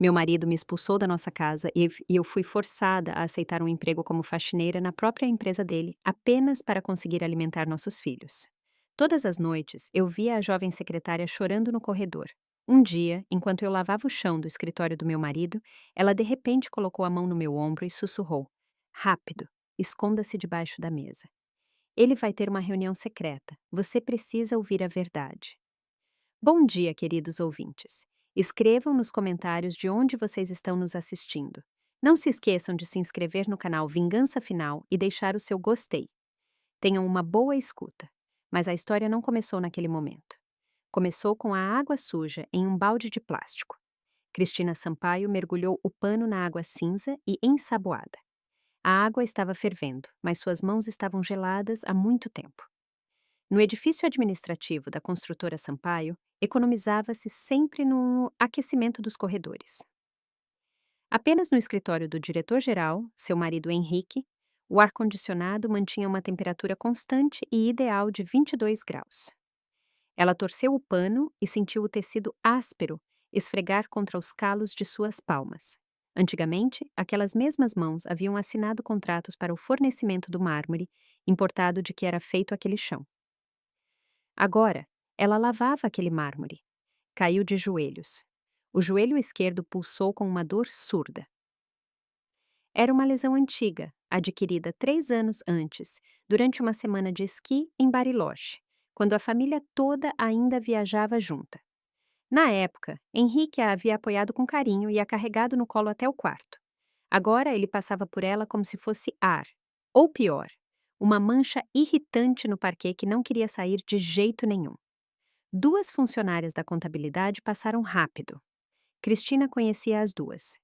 Meu marido me expulsou da nossa casa e eu fui forçada a aceitar um emprego como faxineira na própria empresa dele, apenas para conseguir alimentar nossos filhos. Todas as noites, eu via a jovem secretária chorando no corredor. Um dia, enquanto eu lavava o chão do escritório do meu marido, ela de repente colocou a mão no meu ombro e sussurrou: Rápido, esconda-se debaixo da mesa. Ele vai ter uma reunião secreta. Você precisa ouvir a verdade. Bom dia, queridos ouvintes. Escrevam nos comentários de onde vocês estão nos assistindo. Não se esqueçam de se inscrever no canal Vingança Final e deixar o seu gostei. Tenham uma boa escuta. Mas a história não começou naquele momento. Começou com a água suja em um balde de plástico. Cristina Sampaio mergulhou o pano na água cinza e ensaboada. A água estava fervendo, mas suas mãos estavam geladas há muito tempo. No edifício administrativo da construtora Sampaio, economizava-se sempre no aquecimento dos corredores. Apenas no escritório do diretor-geral, seu marido Henrique, o ar-condicionado mantinha uma temperatura constante e ideal de 22 graus. Ela torceu o pano e sentiu o tecido áspero esfregar contra os calos de suas palmas. Antigamente, aquelas mesmas mãos haviam assinado contratos para o fornecimento do mármore, importado de que era feito aquele chão. Agora, ela lavava aquele mármore. Caiu de joelhos. O joelho esquerdo pulsou com uma dor surda. Era uma lesão antiga, adquirida 3 anos antes, durante uma semana de esqui em Bariloche, quando a família toda ainda viajava junta. Na época, Henrique a havia apoiado com carinho e a carregado no colo até o quarto. Agora ele passava por ela como se fosse ar. Ou pior, uma mancha irritante no parquet que não queria sair de jeito nenhum. 2 funcionárias da contabilidade passaram rápido. Cristina conhecia as duas.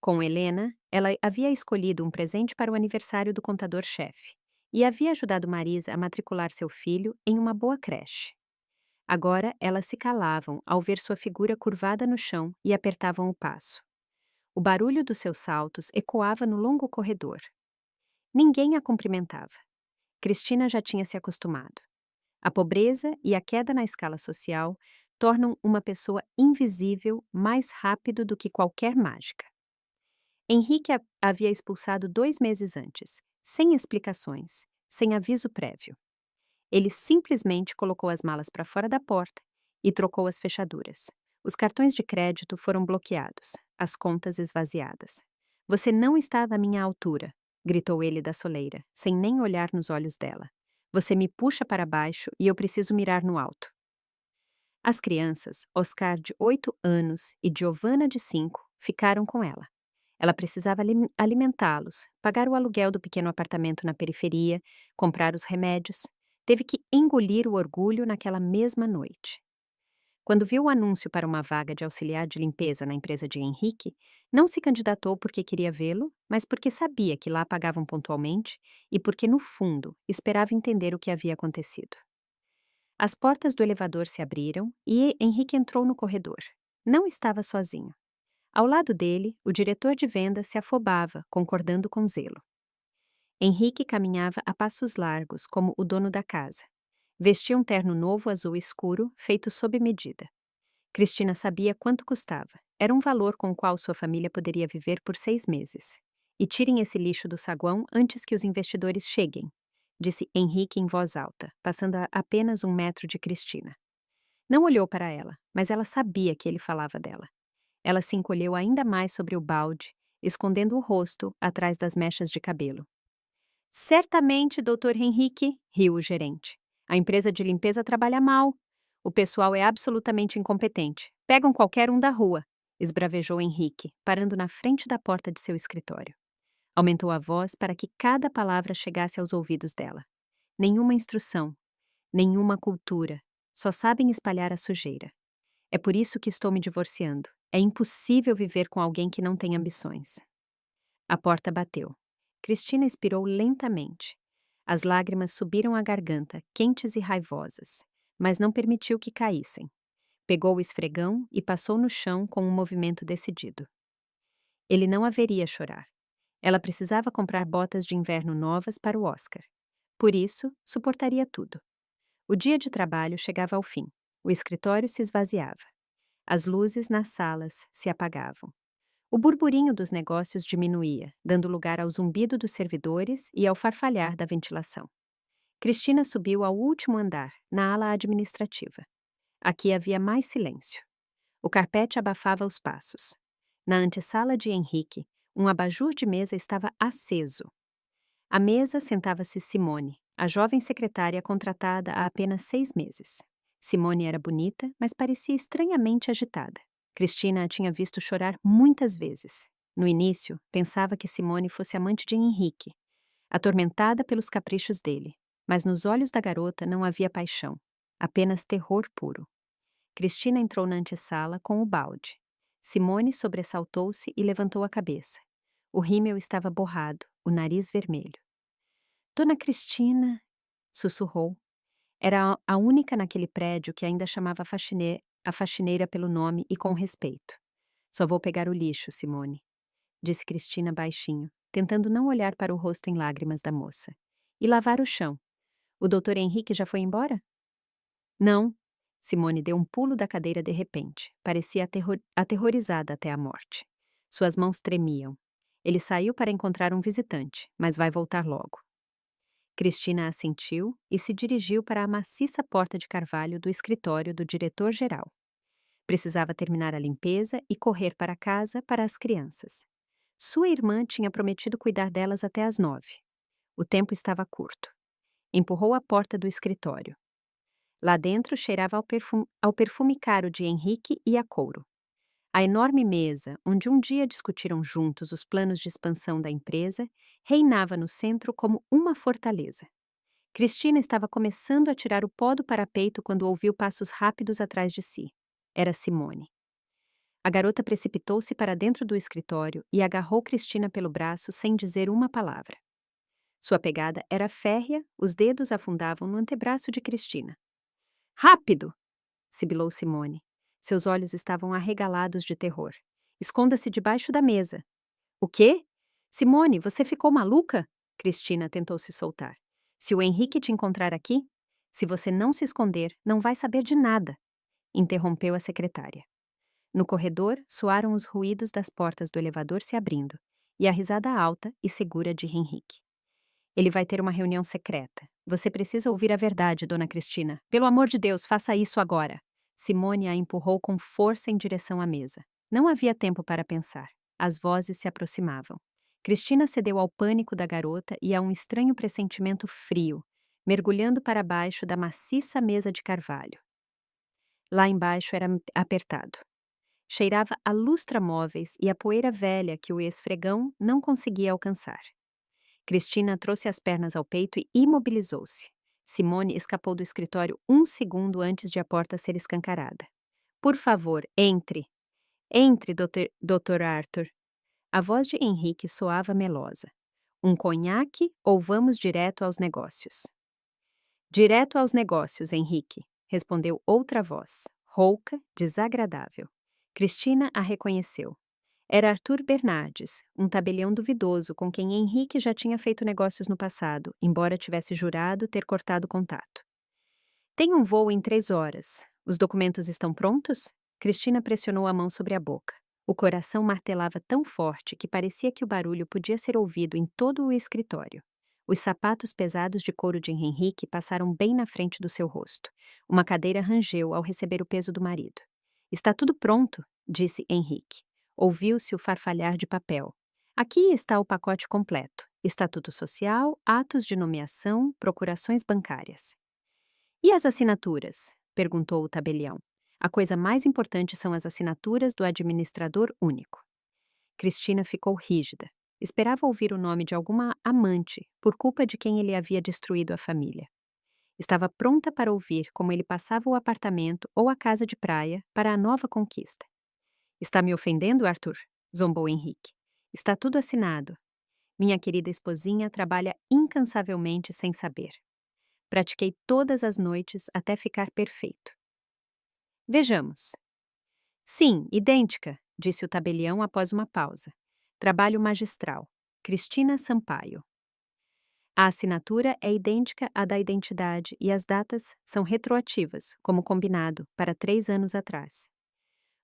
Com Helena, ela havia escolhido um presente para o aniversário do contador-chefe e havia ajudado Marisa a matricular seu filho em uma boa creche. Agora elas se calavam ao ver sua figura curvada no chão e apertavam o passo. O barulho dos seus saltos ecoava no longo corredor. Ninguém a cumprimentava. Cristina já tinha se acostumado. A pobreza e a queda na escala social tornam uma pessoa invisível mais rápido do que qualquer mágica. Henrique a havia expulsado 2 meses antes, sem explicações, sem aviso prévio. Ele simplesmente colocou as malas para fora da porta e trocou as fechaduras. Os cartões de crédito foram bloqueados, as contas esvaziadas. Você não está à minha altura, gritou ele da soleira, sem nem olhar nos olhos dela. Você me puxa para baixo e eu preciso mirar no alto. As crianças, Oscar de 8 anos e Giovanna de 5, ficaram com ela. Ela precisava alimentá-los, pagar o aluguel do pequeno apartamento na periferia, comprar os remédios. Teve que engolir o orgulho naquela mesma noite. Quando viu o anúncio para uma vaga de auxiliar de limpeza na empresa de Henrique, não se candidatou porque queria vê-lo, mas porque sabia que lá pagavam pontualmente e porque, no fundo, esperava entender o que havia acontecido. As portas do elevador se abriram e Henrique entrou no corredor. Não estava sozinho. Ao lado dele, o diretor de vendas se afobava, concordando com zelo. Henrique caminhava a passos largos, como o dono da casa. Vestia um terno novo azul escuro, feito sob medida. Cristina sabia quanto custava. Era um valor com o qual sua família poderia viver por 6 meses. E tirem esse lixo do saguão antes que os investidores cheguem, disse Henrique em voz alta, passando a apenas 1 metro de Cristina. Não olhou para ela, mas ela sabia que ele falava dela. Ela se encolheu ainda mais sobre o balde, escondendo o rosto atrás das mechas de cabelo. Certamente, Dr. Henrique, riu o gerente. A empresa de limpeza trabalha mal. O pessoal é absolutamente incompetente. Pegam qualquer um da rua, esbravejou Henrique, parando na frente da porta de seu escritório. Aumentou a voz para que cada palavra chegasse aos ouvidos dela. Nenhuma instrução, nenhuma cultura, só sabem espalhar a sujeira. É por isso que estou me divorciando. É impossível viver com alguém que não tem ambições. A porta bateu. Cristina expirou lentamente. As lágrimas subiram à garganta, quentes e raivosas, mas não permitiu que caíssem. Pegou o esfregão e passou no chão com um movimento decidido. Ele não haveria chorar. Ela precisava comprar botas de inverno novas para o Oscar. Por isso, suportaria tudo. O dia de trabalho chegava ao fim. O escritório se esvaziava. As luzes nas salas se apagavam. O burburinho dos negócios diminuía, dando lugar ao zumbido dos servidores e ao farfalhar da ventilação. Cristina subiu ao último andar, na ala administrativa. Aqui havia mais silêncio. O carpete abafava os passos. Na antessala de Henrique, um abajur de mesa estava aceso. À mesa sentava-se Simone, a jovem secretária contratada há apenas 6 meses. Simone era bonita, mas parecia estranhamente agitada. Cristina a tinha visto chorar muitas vezes. No início, pensava que Simone fosse amante de Henrique, atormentada pelos caprichos dele. Mas nos olhos da garota não havia paixão, apenas terror puro. Cristina entrou na antessala com o balde. Simone sobressaltou-se e levantou a cabeça. O rímel estava borrado, o nariz vermelho. Dona Cristina, sussurrou. Era a única naquele prédio que ainda chamava a faxineira pelo nome e com respeito. Só vou pegar o lixo, Simone, disse Cristina baixinho, tentando não olhar para o rosto em lágrimas da moça. E lavar o chão. O doutor Henrique já foi embora? Não. Simone deu um pulo da cadeira de repente. Parecia aterrorizada até a morte. Suas mãos tremiam. Ele saiu para encontrar um visitante, mas vai voltar logo. Cristina assentiu e se dirigiu para a maciça porta de carvalho do escritório do diretor-geral. Precisava terminar a limpeza e correr para casa para as crianças. Sua irmã tinha prometido cuidar delas até às 9. O tempo estava curto. Empurrou a porta do escritório. Lá dentro cheirava ao perfume caro de Henrique e a couro. A enorme mesa, onde um dia discutiram juntos os planos de expansão da empresa, reinava no centro como uma fortaleza. Cristina estava começando a tirar o pó do parapeito quando ouviu passos rápidos atrás de si. Era Simone. A garota precipitou-se para dentro do escritório e agarrou Cristina pelo braço sem dizer uma palavra. Sua pegada era férrea, os dedos afundavam no antebraço de Cristina. Rápido! Sibilou Simone. Seus olhos estavam arregalados de terror. Esconda-se debaixo da mesa. O quê? Simone, você ficou maluca? Cristina tentou se soltar. Se o Henrique te encontrar aqui, se você não se esconder, não vai saber de nada, interrompeu a secretária. No corredor, soaram os ruídos das portas do elevador se abrindo e a risada alta e segura de Henrique. Ele vai ter uma reunião secreta. Você precisa ouvir a verdade, dona Cristina. Pelo amor de Deus, faça isso agora. Simone a empurrou com força em direção à mesa. Não havia tempo para pensar. As vozes se aproximavam. Cristina cedeu ao pânico da garota e a um estranho pressentimento frio, mergulhando para baixo da maciça mesa de carvalho. Lá embaixo era apertado. Cheirava a lustramóveis e a poeira velha que o esfregão não conseguia alcançar. Cristina trouxe as pernas ao peito e imobilizou-se. Simone escapou do escritório 1 segundo antes de a porta ser escancarada. Por favor, entre. Entre, Dr. Arthur. A voz de Henrique soava melosa. Um conhaque ou vamos direto aos negócios? Direto aos negócios, Henrique, respondeu outra voz, rouca, desagradável. Cristina a reconheceu. Era Arthur Bernardes, um tabelião duvidoso com quem Henrique já tinha feito negócios no passado, embora tivesse jurado ter cortado contato. Tem um voo em 3 horas. Os documentos estão prontos? Cristina pressionou a mão sobre a boca. O coração martelava tão forte que parecia que o barulho podia ser ouvido em todo o escritório. Os sapatos pesados de couro de Henrique passaram bem na frente do seu rosto. Uma cadeira rangeu ao receber o peso do marido. Está tudo pronto, disse Henrique. Ouviu-se o farfalhar de papel. Aqui está o pacote completo. Estatuto social, atos de nomeação, procurações bancárias. E as assinaturas? Perguntou o tabelião. A coisa mais importante são as assinaturas do administrador único. Cristina ficou rígida. Esperava ouvir o nome de alguma amante, por culpa de quem ele havia destruído a família. Estava pronta para ouvir como ele passava o apartamento ou a casa de praia para a nova conquista. Está me ofendendo, Arthur? Zombou Henrique. Está tudo assinado. Minha querida esposinha trabalha incansavelmente sem saber. Pratiquei todas as noites até ficar perfeito. Vejamos. Sim, idêntica, disse o tabelião após uma pausa. Trabalho magistral. Cristina Sampaio. A assinatura é idêntica à da identidade e as datas são retroativas, como combinado, para 3 anos atrás.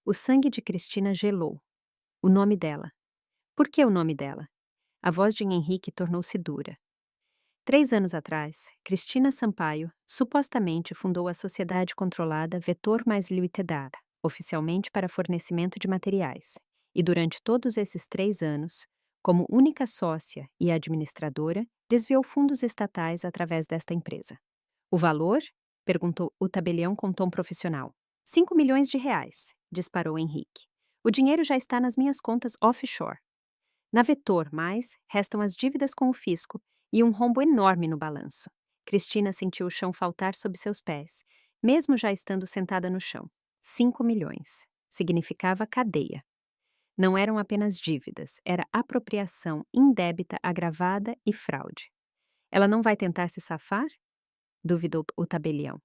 O sangue de Cristina gelou. O nome dela. Por que o nome dela? A voz de Henrique tornou-se dura. 3 anos atrás, Cristina Sampaio supostamente fundou a sociedade controlada Vetor Mais Limitada, oficialmente para fornecimento de materiais, e durante todos esses 3 anos, como única sócia e administradora, desviou fundos estatais através desta empresa. O valor? Perguntou o tabelião com tom profissional. 5 milhões de reais, disparou Henrique. O dinheiro já está nas minhas contas offshore. Na Vetor Mais, restam as dívidas com o fisco e um rombo enorme no balanço. Cristina sentiu o chão faltar sob seus pés, mesmo já estando sentada no chão. 5 milhões. Significava cadeia. Não eram apenas dívidas, era apropriação indébita agravada e fraude. Ela não vai tentar se safar? Duvidou o tabelião.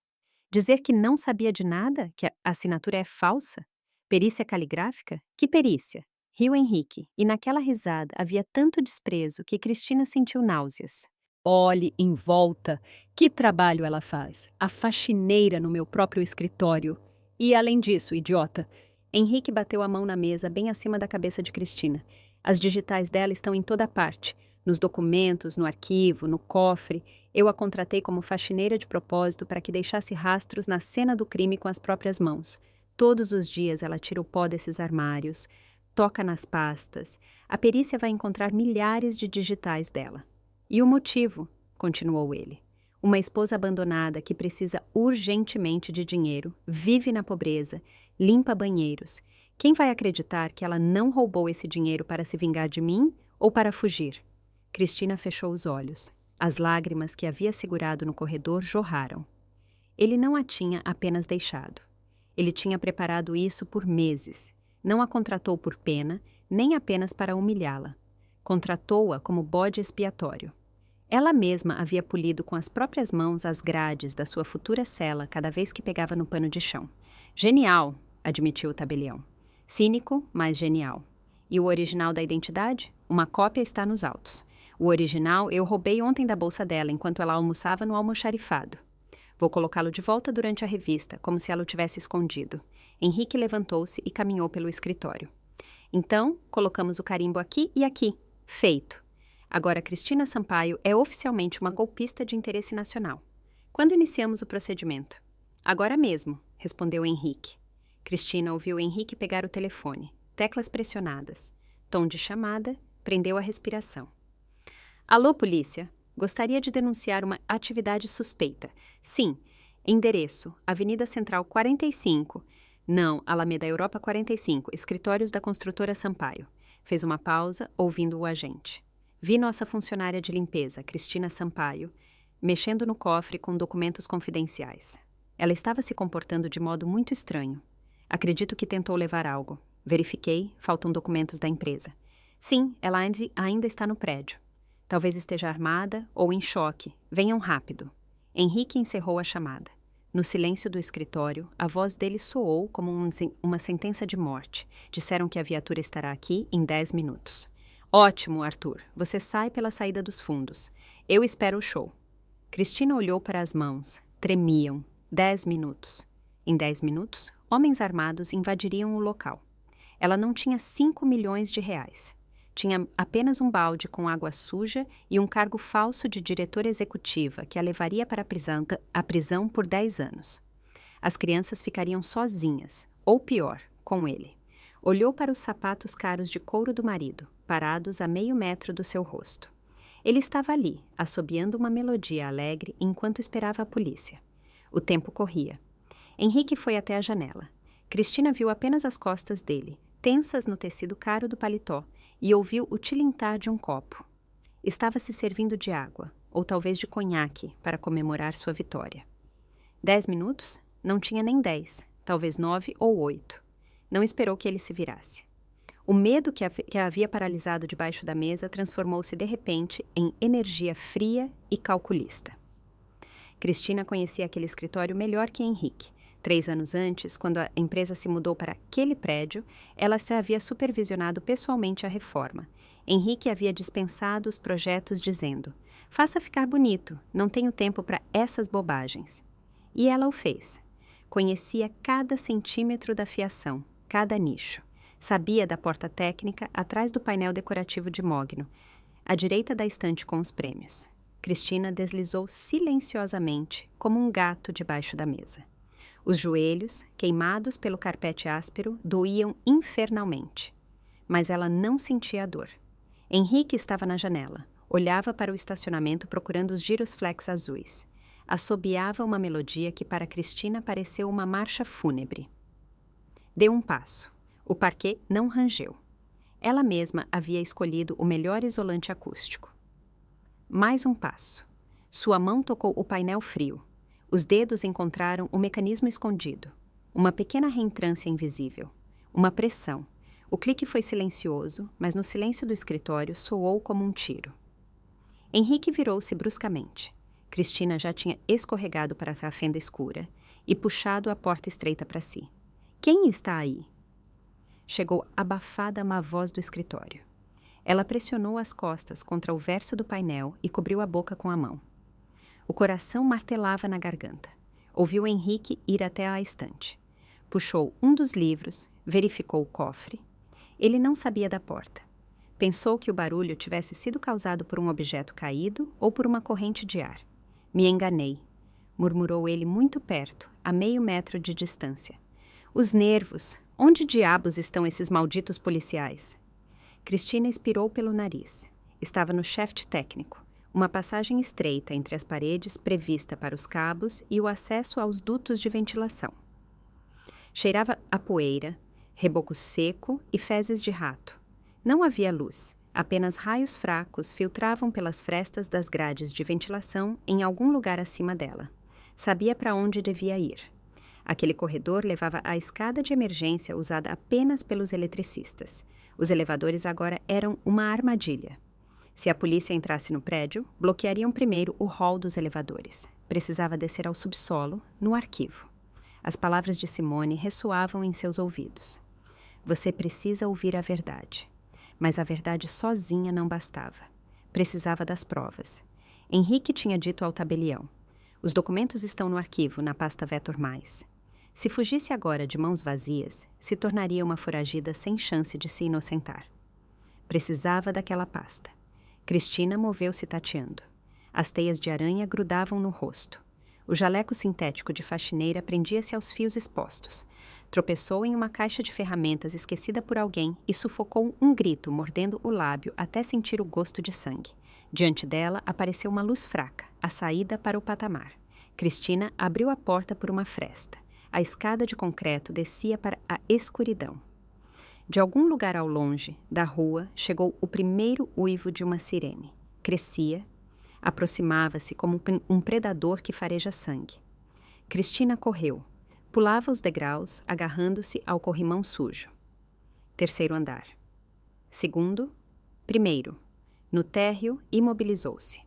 Dizer que não sabia de nada? Que a assinatura é falsa? Perícia caligráfica? Que perícia? Riu Henrique, e naquela risada havia tanto desprezo que Cristina sentiu náuseas. Olhe em volta. Que trabalho ela faz? A faxineira no meu próprio escritório. E além disso, idiota. Henrique bateu a mão na mesa bem acima da cabeça de Cristina. As digitais dela estão em toda parte. Nos documentos, no arquivo, no cofre. Eu a contratei como faxineira de propósito para que deixasse rastros na cena do crime com as próprias mãos. Todos os dias ela tira o pó desses armários, toca nas pastas. A perícia vai encontrar milhares de digitais dela. E o motivo? Continuou ele. Uma esposa abandonada que precisa urgentemente de dinheiro, vive na pobreza, limpa banheiros. Quem vai acreditar que ela não roubou esse dinheiro para se vingar de mim ou para fugir? Cristina fechou os olhos. As lágrimas que havia segurado no corredor jorraram. Ele não a tinha apenas deixado. Ele tinha preparado isso por meses. Não a contratou por pena, nem apenas para humilhá-la. Contratou-a como bode expiatório. Ela mesma havia polido com as próprias mãos as grades da sua futura cela cada vez que pegava no pano de chão. Genial, admitiu o tabelião. Cínico, mas genial. E o original da identidade? Uma cópia está nos autos. O original eu roubei ontem da bolsa dela enquanto ela almoçava no almoxarifado. Vou colocá-lo de volta durante a revista, como se ela o tivesse escondido. Henrique levantou-se e caminhou pelo escritório. Então, colocamos o carimbo aqui e aqui. Feito. Agora Cristina Sampaio é oficialmente uma golpista de interesse nacional. Quando iniciamos o procedimento? Agora mesmo, respondeu Henrique. Cristina ouviu Henrique pegar o telefone. Teclas pressionadas. Tom de chamada, prendeu a respiração. Alô, polícia. Gostaria de denunciar uma atividade suspeita. Sim. Endereço: Avenida Central 45. Não, Alameda Europa 45, escritórios da construtora Sampaio. Fez uma pausa, ouvindo o agente. Vi nossa funcionária de limpeza, Cristina Sampaio, mexendo no cofre com documentos confidenciais. Ela estava se comportando de modo muito estranho. Acredito que tentou levar algo. Verifiquei, faltam documentos da empresa. Sim, ela ainda está no prédio. Talvez esteja armada ou em choque. Venham rápido. Henrique encerrou a chamada. No silêncio do escritório, a voz dele soou como uma sentença de morte. Disseram que a viatura estará aqui em 10 minutos. Ótimo, Arthur. Você sai pela saída dos fundos. Eu espero o show. Cristina olhou para as mãos. Tremiam. 10 minutos. Em 10 minutos, homens armados invadiriam o local. Ela não tinha 5 milhões de reais. Tinha apenas um balde com água suja e um cargo falso de diretora executiva que a levaria para a prisão por 10 anos. As crianças ficariam sozinhas, ou pior, com ele. Olhou para os sapatos caros de couro do marido, parados a meio metro do seu rosto. Ele estava ali, assobiando uma melodia alegre enquanto esperava a polícia. O tempo corria. Henrique foi até a janela. Cristina viu apenas as costas dele, tensas no tecido caro do paletó, e ouviu o tilintar de um copo. Estava se servindo de água, ou talvez de conhaque, para comemorar sua vitória. 10 minutos? Não tinha nem 10, talvez 9 ou 8. Não esperou que ele se virasse. O medo que a havia paralisado debaixo da mesa transformou-se de repente em energia fria e calculista. Cristina conhecia aquele escritório melhor que Henrique. 3 anos antes, quando a empresa se mudou para aquele prédio, ela se havia supervisionado pessoalmente a reforma. Henrique havia dispensado os projetos dizendo: faça ficar bonito, não tenho tempo para essas bobagens. E ela o fez. Conhecia cada centímetro da fiação, cada nicho. Sabia da porta técnica atrás do painel decorativo de mogno, à direita da estante com os prêmios. Cristina deslizou silenciosamente, como um gato debaixo da mesa. Os joelhos, queimados pelo carpete áspero, doíam infernalmente. Mas ela não sentia a dor. Henrique estava na janela. Olhava para o estacionamento procurando os giroflex azuis. Assobiava uma melodia que para Cristina pareceu uma marcha fúnebre. Deu um passo. O parquet não rangeu. Ela mesma havia escolhido o melhor isolante acústico. Mais um passo. Sua mão tocou o painel frio. Os dedos encontraram o mecanismo escondido. Uma pequena reentrância invisível. Uma pressão. O clique foi silencioso, mas no silêncio do escritório soou como um tiro. Henrique virou-se bruscamente. Cristina já tinha escorregado para a fenda escura e puxado a porta estreita para si. Quem está aí? Chegou abafada uma voz do escritório. Ela pressionou as costas contra o verso do painel e cobriu a boca com a mão. O coração martelava na garganta. Ouviu Henrique ir até à estante. Puxou um dos livros, verificou o cofre. Ele não sabia da porta. Pensou que o barulho tivesse sido causado por um objeto caído ou por uma corrente de ar. Me enganei, murmurou ele muito perto, a meio metro de distância. Os nervos! Onde diabos estão esses malditos policiais? Cristina expirou pelo nariz. Estava no shaft técnico, uma passagem estreita entre as paredes prevista para os cabos e o acesso aos dutos de ventilação. Cheirava a poeira, reboco seco e fezes de rato. Não havia luz, apenas raios fracos filtravam pelas frestas das grades de ventilação em algum lugar acima dela. Sabia para onde devia ir. Aquele corredor levava à escada de emergência usada apenas pelos eletricistas. Os elevadores agora eram uma armadilha. Se a polícia entrasse no prédio, bloqueariam primeiro o hall dos elevadores. Precisava descer ao subsolo, no arquivo. As palavras de Simone ressoavam em seus ouvidos. Você precisa ouvir a verdade. Mas a verdade sozinha não bastava. Precisava das provas. Henrique tinha dito ao tabelião. Os documentos estão no arquivo, na pasta Vetor+. Se fugisse agora de mãos vazias, se tornaria uma foragida sem chance de se inocentar. Precisava daquela pasta. Cristina moveu-se tateando. As teias de aranha grudavam no rosto. O jaleco sintético de faxineira prendia-se aos fios expostos. Tropeçou em uma caixa de ferramentas esquecida por alguém e sufocou um grito mordendo o lábio até sentir o gosto de sangue. Diante dela apareceu uma luz fraca, a saída para o patamar. Cristina abriu a porta por uma fresta. A escada de concreto descia para a escuridão. De algum lugar ao longe, da rua, chegou o primeiro uivo de uma sirene. Crescia, aproximava-se como um predador que fareja sangue. Cristina correu. Pulava os degraus, agarrando-se ao corrimão sujo. Terceiro andar. Segundo. Primeiro. No térreo, imobilizou-se.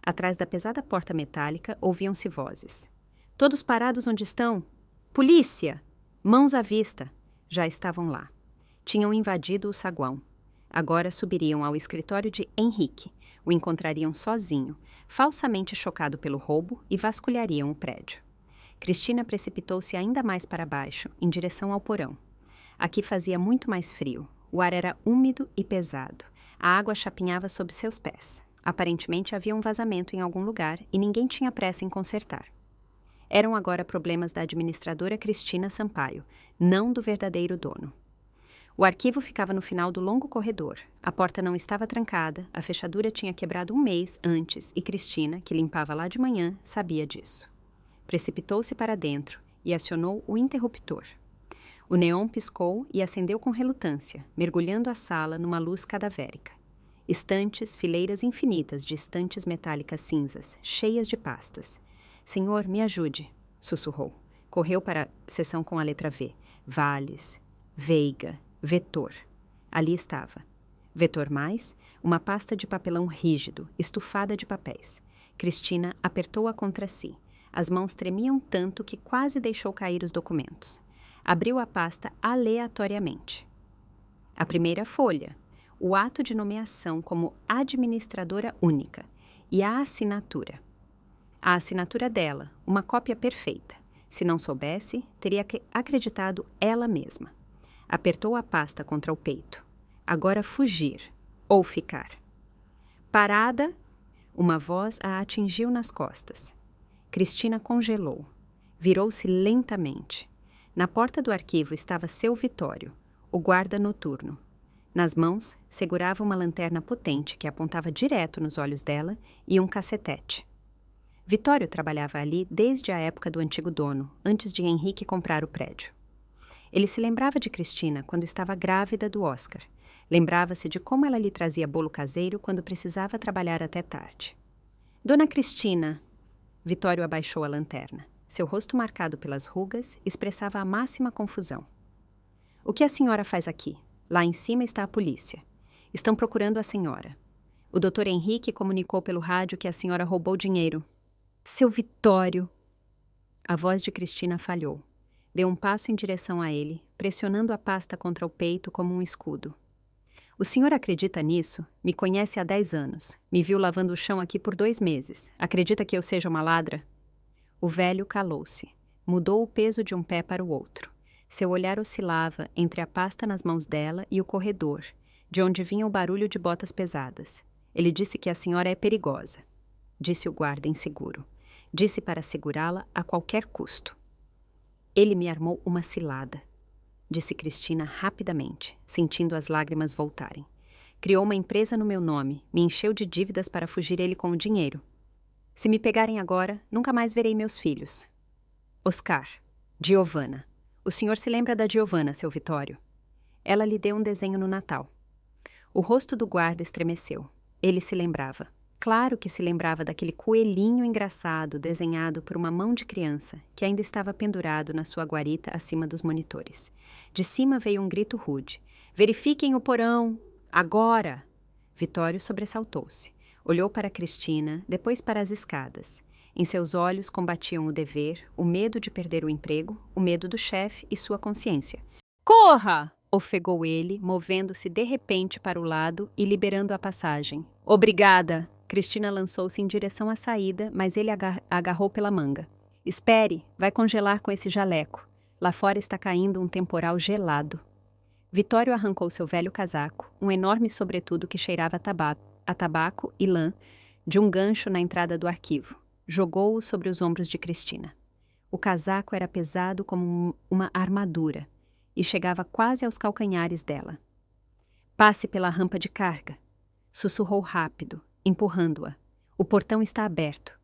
Atrás da pesada porta metálica, ouviam-se vozes. Todos parados onde estão? Polícia! Mãos à vista! Já estavam lá. Tinham invadido o saguão. Agora subiriam ao escritório de Henrique. O encontrariam sozinho, falsamente chocado pelo roubo, e vasculhariam o prédio. Cristina precipitou-se ainda mais para baixo, em direção ao porão. Aqui fazia muito mais frio. O ar era úmido e pesado. A água chapinhava sob seus pés. Aparentemente havia um vazamento em algum lugar e ninguém tinha pressa em consertar. Eram agora problemas da administradora Cristina Sampaio, não do verdadeiro dono. O arquivo ficava no final do longo corredor. A porta não estava trancada, a fechadura tinha quebrado um mês antes e Cristina, que limpava lá de manhã, sabia disso. Precipitou-se para dentro e acionou o interruptor. O neon piscou e acendeu com relutância, mergulhando a sala numa luz cadavérica. Estantes, fileiras infinitas de estantes metálicas cinzas, cheias de pastas. Senhor, me ajude, sussurrou. Correu para a seção com a letra V. Vales, Veiga, Vetor. Ali estava. Vetor+, uma pasta de papelão rígido, estufada de papéis. Cristina apertou-a contra si. As mãos tremiam tanto que quase deixou cair os documentos. Abriu a pasta aleatoriamente. A primeira folha, o ato de nomeação como administradora única, e a assinatura. A assinatura dela, uma cópia perfeita. Se não soubesse, teria acreditado ela mesma. Apertou a pasta contra o peito. Agora fugir, ou ficar. Parada, uma voz a atingiu nas costas. Cristina congelou. Virou-se lentamente. Na porta do arquivo estava seu Vitório, o guarda noturno. Nas mãos, segurava uma lanterna potente que apontava direto nos olhos dela e um cacetete. Vitório trabalhava ali desde a época do antigo dono, antes de Henrique comprar o prédio. Ele se lembrava de Cristina quando estava grávida do Oscar. Lembrava-se de como ela lhe trazia bolo caseiro quando precisava trabalhar até tarde. Dona Cristina! Vitório abaixou a lanterna. Seu rosto marcado pelas rugas expressava a máxima confusão. O que a senhora faz aqui? Lá em cima está a polícia. Estão procurando a senhora. O Dr. Henrique comunicou pelo rádio que a senhora roubou dinheiro. Seu Vitório! A voz de Cristina falhou. Deu um passo em direção a ele, pressionando a pasta contra o peito como um escudo. O senhor acredita nisso? Me conhece há 10 anos. Me viu lavando o chão aqui por 2 meses. Acredita que eu seja uma ladra? O velho calou-se. Mudou o peso de um pé para o outro. Seu olhar oscilava entre a pasta nas mãos dela e o corredor, de onde vinha o barulho de botas pesadas. Ele disse que a senhora é perigosa. Disse o guarda inseguro. Disse para segurá-la a qualquer custo. Ele me armou uma cilada, disse Cristina rapidamente, sentindo as lágrimas voltarem. Criou uma empresa no meu nome, me encheu de dívidas para fugir ele com o dinheiro. Se me pegarem agora, nunca mais verei meus filhos. Oscar, Giovanna. O senhor se lembra da Giovanna, seu Vitório? Ela lhe deu um desenho no Natal. O rosto do guarda estremeceu. Ele se lembrava. Claro que se lembrava daquele coelhinho engraçado desenhado por uma mão de criança que ainda estava pendurado na sua guarita acima dos monitores. De cima veio um grito rude. Verifiquem o porão! Agora! Vitório sobressaltou-se. Olhou para Cristina, depois para as escadas. Em seus olhos combatiam o dever, o medo de perder o emprego, o medo do chefe e sua consciência. Corra! Ofegou ele, movendo-se de repente para o lado e liberando a passagem. Obrigada! Cristina lançou-se em direção à saída, mas ele agarrou pela manga. Espere, vai congelar com esse jaleco. Lá fora está caindo um temporal gelado. Vitório arrancou seu velho casaco, um enorme sobretudo que cheirava a tabaco e lã, de um gancho na entrada do arquivo. Jogou-o sobre os ombros de Cristina. O casaco era pesado como uma armadura e chegava quase aos calcanhares dela. Passe pela rampa de carga, sussurrou rápido, empurrando-a. O portão está aberto.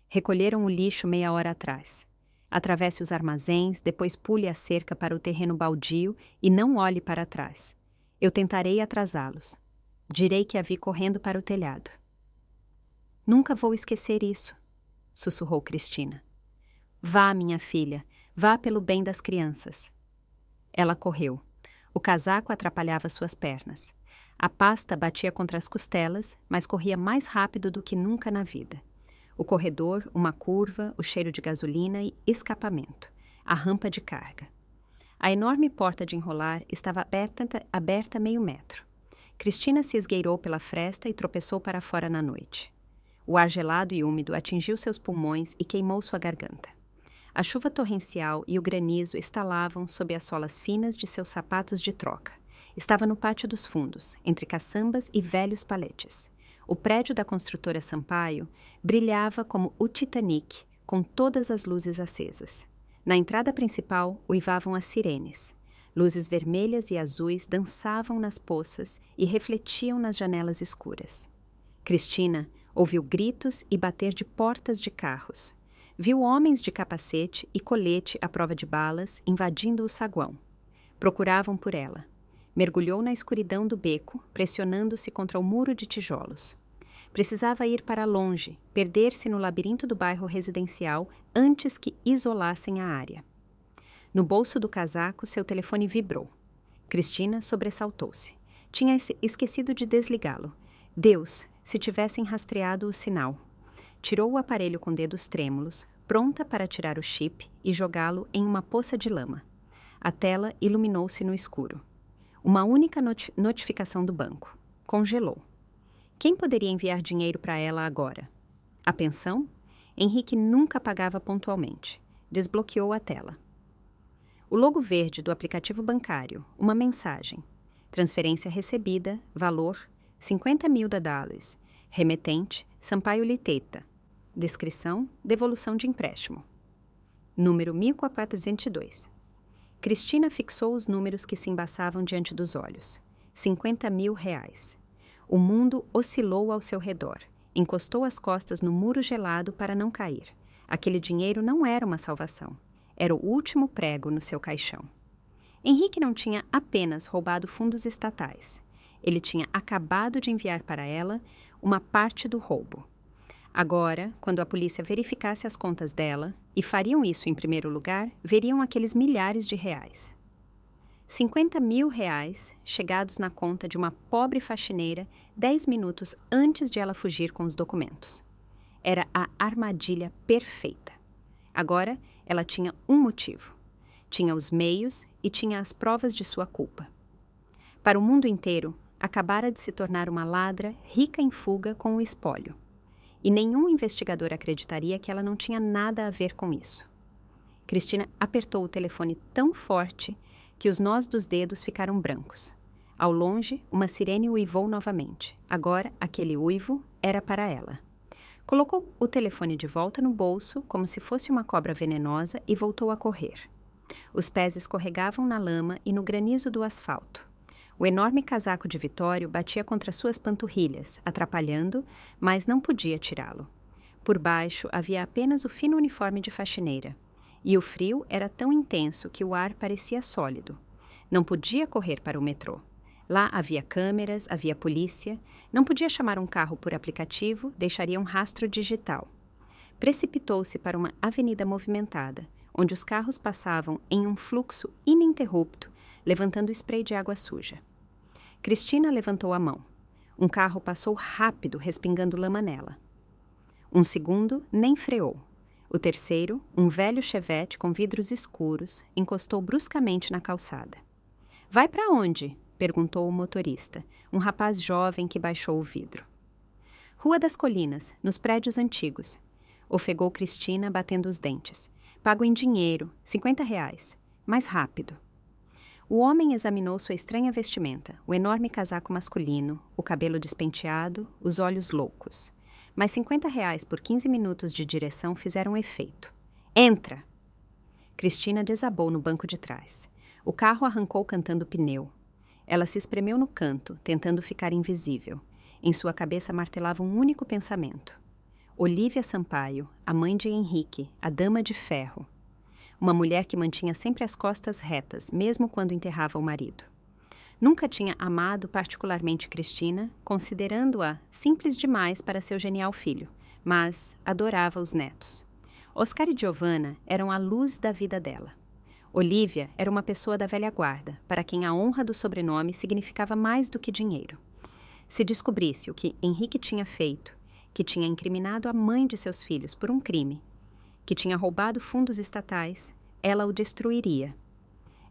Recolheram o lixo meia hora atrás. Atravesse os armazéns, depois pule a cerca para o terreno baldio e não olhe para trás. Eu tentarei atrasá-los. Direi que a vi correndo para o telhado. Nunca vou esquecer isso, sussurrou Cristina. Vá, minha filha, vá pelo bem das crianças. Ela correu. O casaco atrapalhava suas pernas. A pasta batia contra as costelas, mas corria mais rápido do que nunca na vida. O corredor, uma curva, o cheiro de gasolina e escapamento. A rampa de carga. A enorme porta de enrolar estava aberta meio metro. Cristina se esgueirou pela fresta e tropeçou para fora na noite. O ar gelado e úmido atingiu seus pulmões e queimou sua garganta. A chuva torrencial e o granizo estalavam sob as solas finas de seus sapatos de troca. Estava no pátio dos fundos, entre caçambas e velhos paletes. O prédio da construtora Sampaio brilhava como o Titanic, com todas as luzes acesas. Na entrada principal uivavam as sirenes. Luzes vermelhas e azuis dançavam nas poças e refletiam nas janelas escuras. Cristina ouviu gritos e bater de portas de carros. Viu homens de capacete e colete à prova de balas invadindo o saguão. Procuravam por ela. Mergulhou na escuridão do beco, pressionando-se contra o muro de tijolos. Precisava ir para longe, perder-se no labirinto do bairro residencial antes que isolassem a área. No bolso do casaco, seu telefone vibrou. Cristina sobressaltou-se. Tinha esquecido de desligá-lo. Deus, se tivessem rastreado o sinal. Tirou o aparelho com dedos trêmulos, pronta para tirar o chip e jogá-lo em uma poça de lama. A tela iluminou-se no escuro. Uma única notificação do banco. Congelou. Quem poderia enviar dinheiro para ela agora? A pensão? Henrique nunca pagava pontualmente. Desbloqueou a tela. O logo verde do aplicativo bancário, uma mensagem. Transferência recebida, valor $50.000. Remetente, Sampaio Liteta. Descrição, devolução de empréstimo. Número 1402. Cristina fixou os números que se embaçavam diante dos olhos. R$50.000. O mundo oscilou ao seu redor. Encostou as costas no muro gelado para não cair. Aquele dinheiro não era uma salvação. Era o último prego no seu caixão. Henrique não tinha apenas roubado fundos estatais. Ele tinha acabado de enviar para ela uma parte do roubo. Agora, quando a polícia verificasse as contas dela, e fariam isso em primeiro lugar, veriam aqueles milhares de reais. R$50.000 chegados na conta de uma pobre faxineira 10 minutos antes de ela fugir com os documentos. Era a armadilha perfeita. Agora, ela tinha um motivo. Tinha os meios e tinha as provas de sua culpa. Para o mundo inteiro, acabara de se tornar uma ladra rica em fuga com o espólio. E nenhum investigador acreditaria que ela não tinha nada a ver com isso. Cristina apertou o telefone tão forte que os nós dos dedos ficaram brancos. Ao longe, uma sirene uivou novamente. Agora, aquele uivo era para ela. Colocou o telefone de volta no bolso, como se fosse uma cobra venenosa, e voltou a correr. Os pés escorregavam na lama e no granizo do asfalto. O enorme casaco de Vitório batia contra suas panturrilhas, atrapalhando, mas não podia tirá-lo. Por baixo havia apenas o fino uniforme de faxineira. E o frio era tão intenso que o ar parecia sólido. Não podia correr para o metrô. Lá havia câmeras, havia polícia. Não podia chamar um carro por aplicativo, deixaria um rastro digital. Precipitou-se para uma avenida movimentada, onde os carros passavam em um fluxo ininterrupto, levantando spray de água suja. Cristina levantou a mão. Um carro passou rápido, respingando lama nela. Um segundo, nem freou. O terceiro, um velho Chevette com vidros escuros, encostou bruscamente na calçada. — Vai para onde? Perguntou o motorista, um rapaz jovem que baixou o vidro. — Rua das Colinas, nos prédios antigos. Ofegou Cristina, batendo os dentes. — Pago em dinheiro, R$50. Mais rápido. O homem examinou sua estranha vestimenta, o enorme casaco masculino, o cabelo despenteado, os olhos loucos. Mas R$50 por 15 minutos de direção fizeram efeito. — Entra! Cristina desabou no banco de trás. O carro arrancou cantando pneu. Ela se espremeu no canto, tentando ficar invisível. Em sua cabeça martelava um único pensamento. Olívia Sampaio, a mãe de Henrique, a dama de ferro. Uma mulher que mantinha sempre as costas retas, mesmo quando enterrava o marido. Nunca tinha amado particularmente Cristina, considerando-a simples demais para seu genial filho, mas adorava os netos. Oscar e Giovanna eram a luz da vida dela. Olívia era uma pessoa da velha guarda, para quem a honra do sobrenome significava mais do que dinheiro. Se descobrisse o que Henrique tinha feito, que tinha incriminado a mãe de seus filhos por um crime, que tinha roubado fundos estatais, ela o destruiria.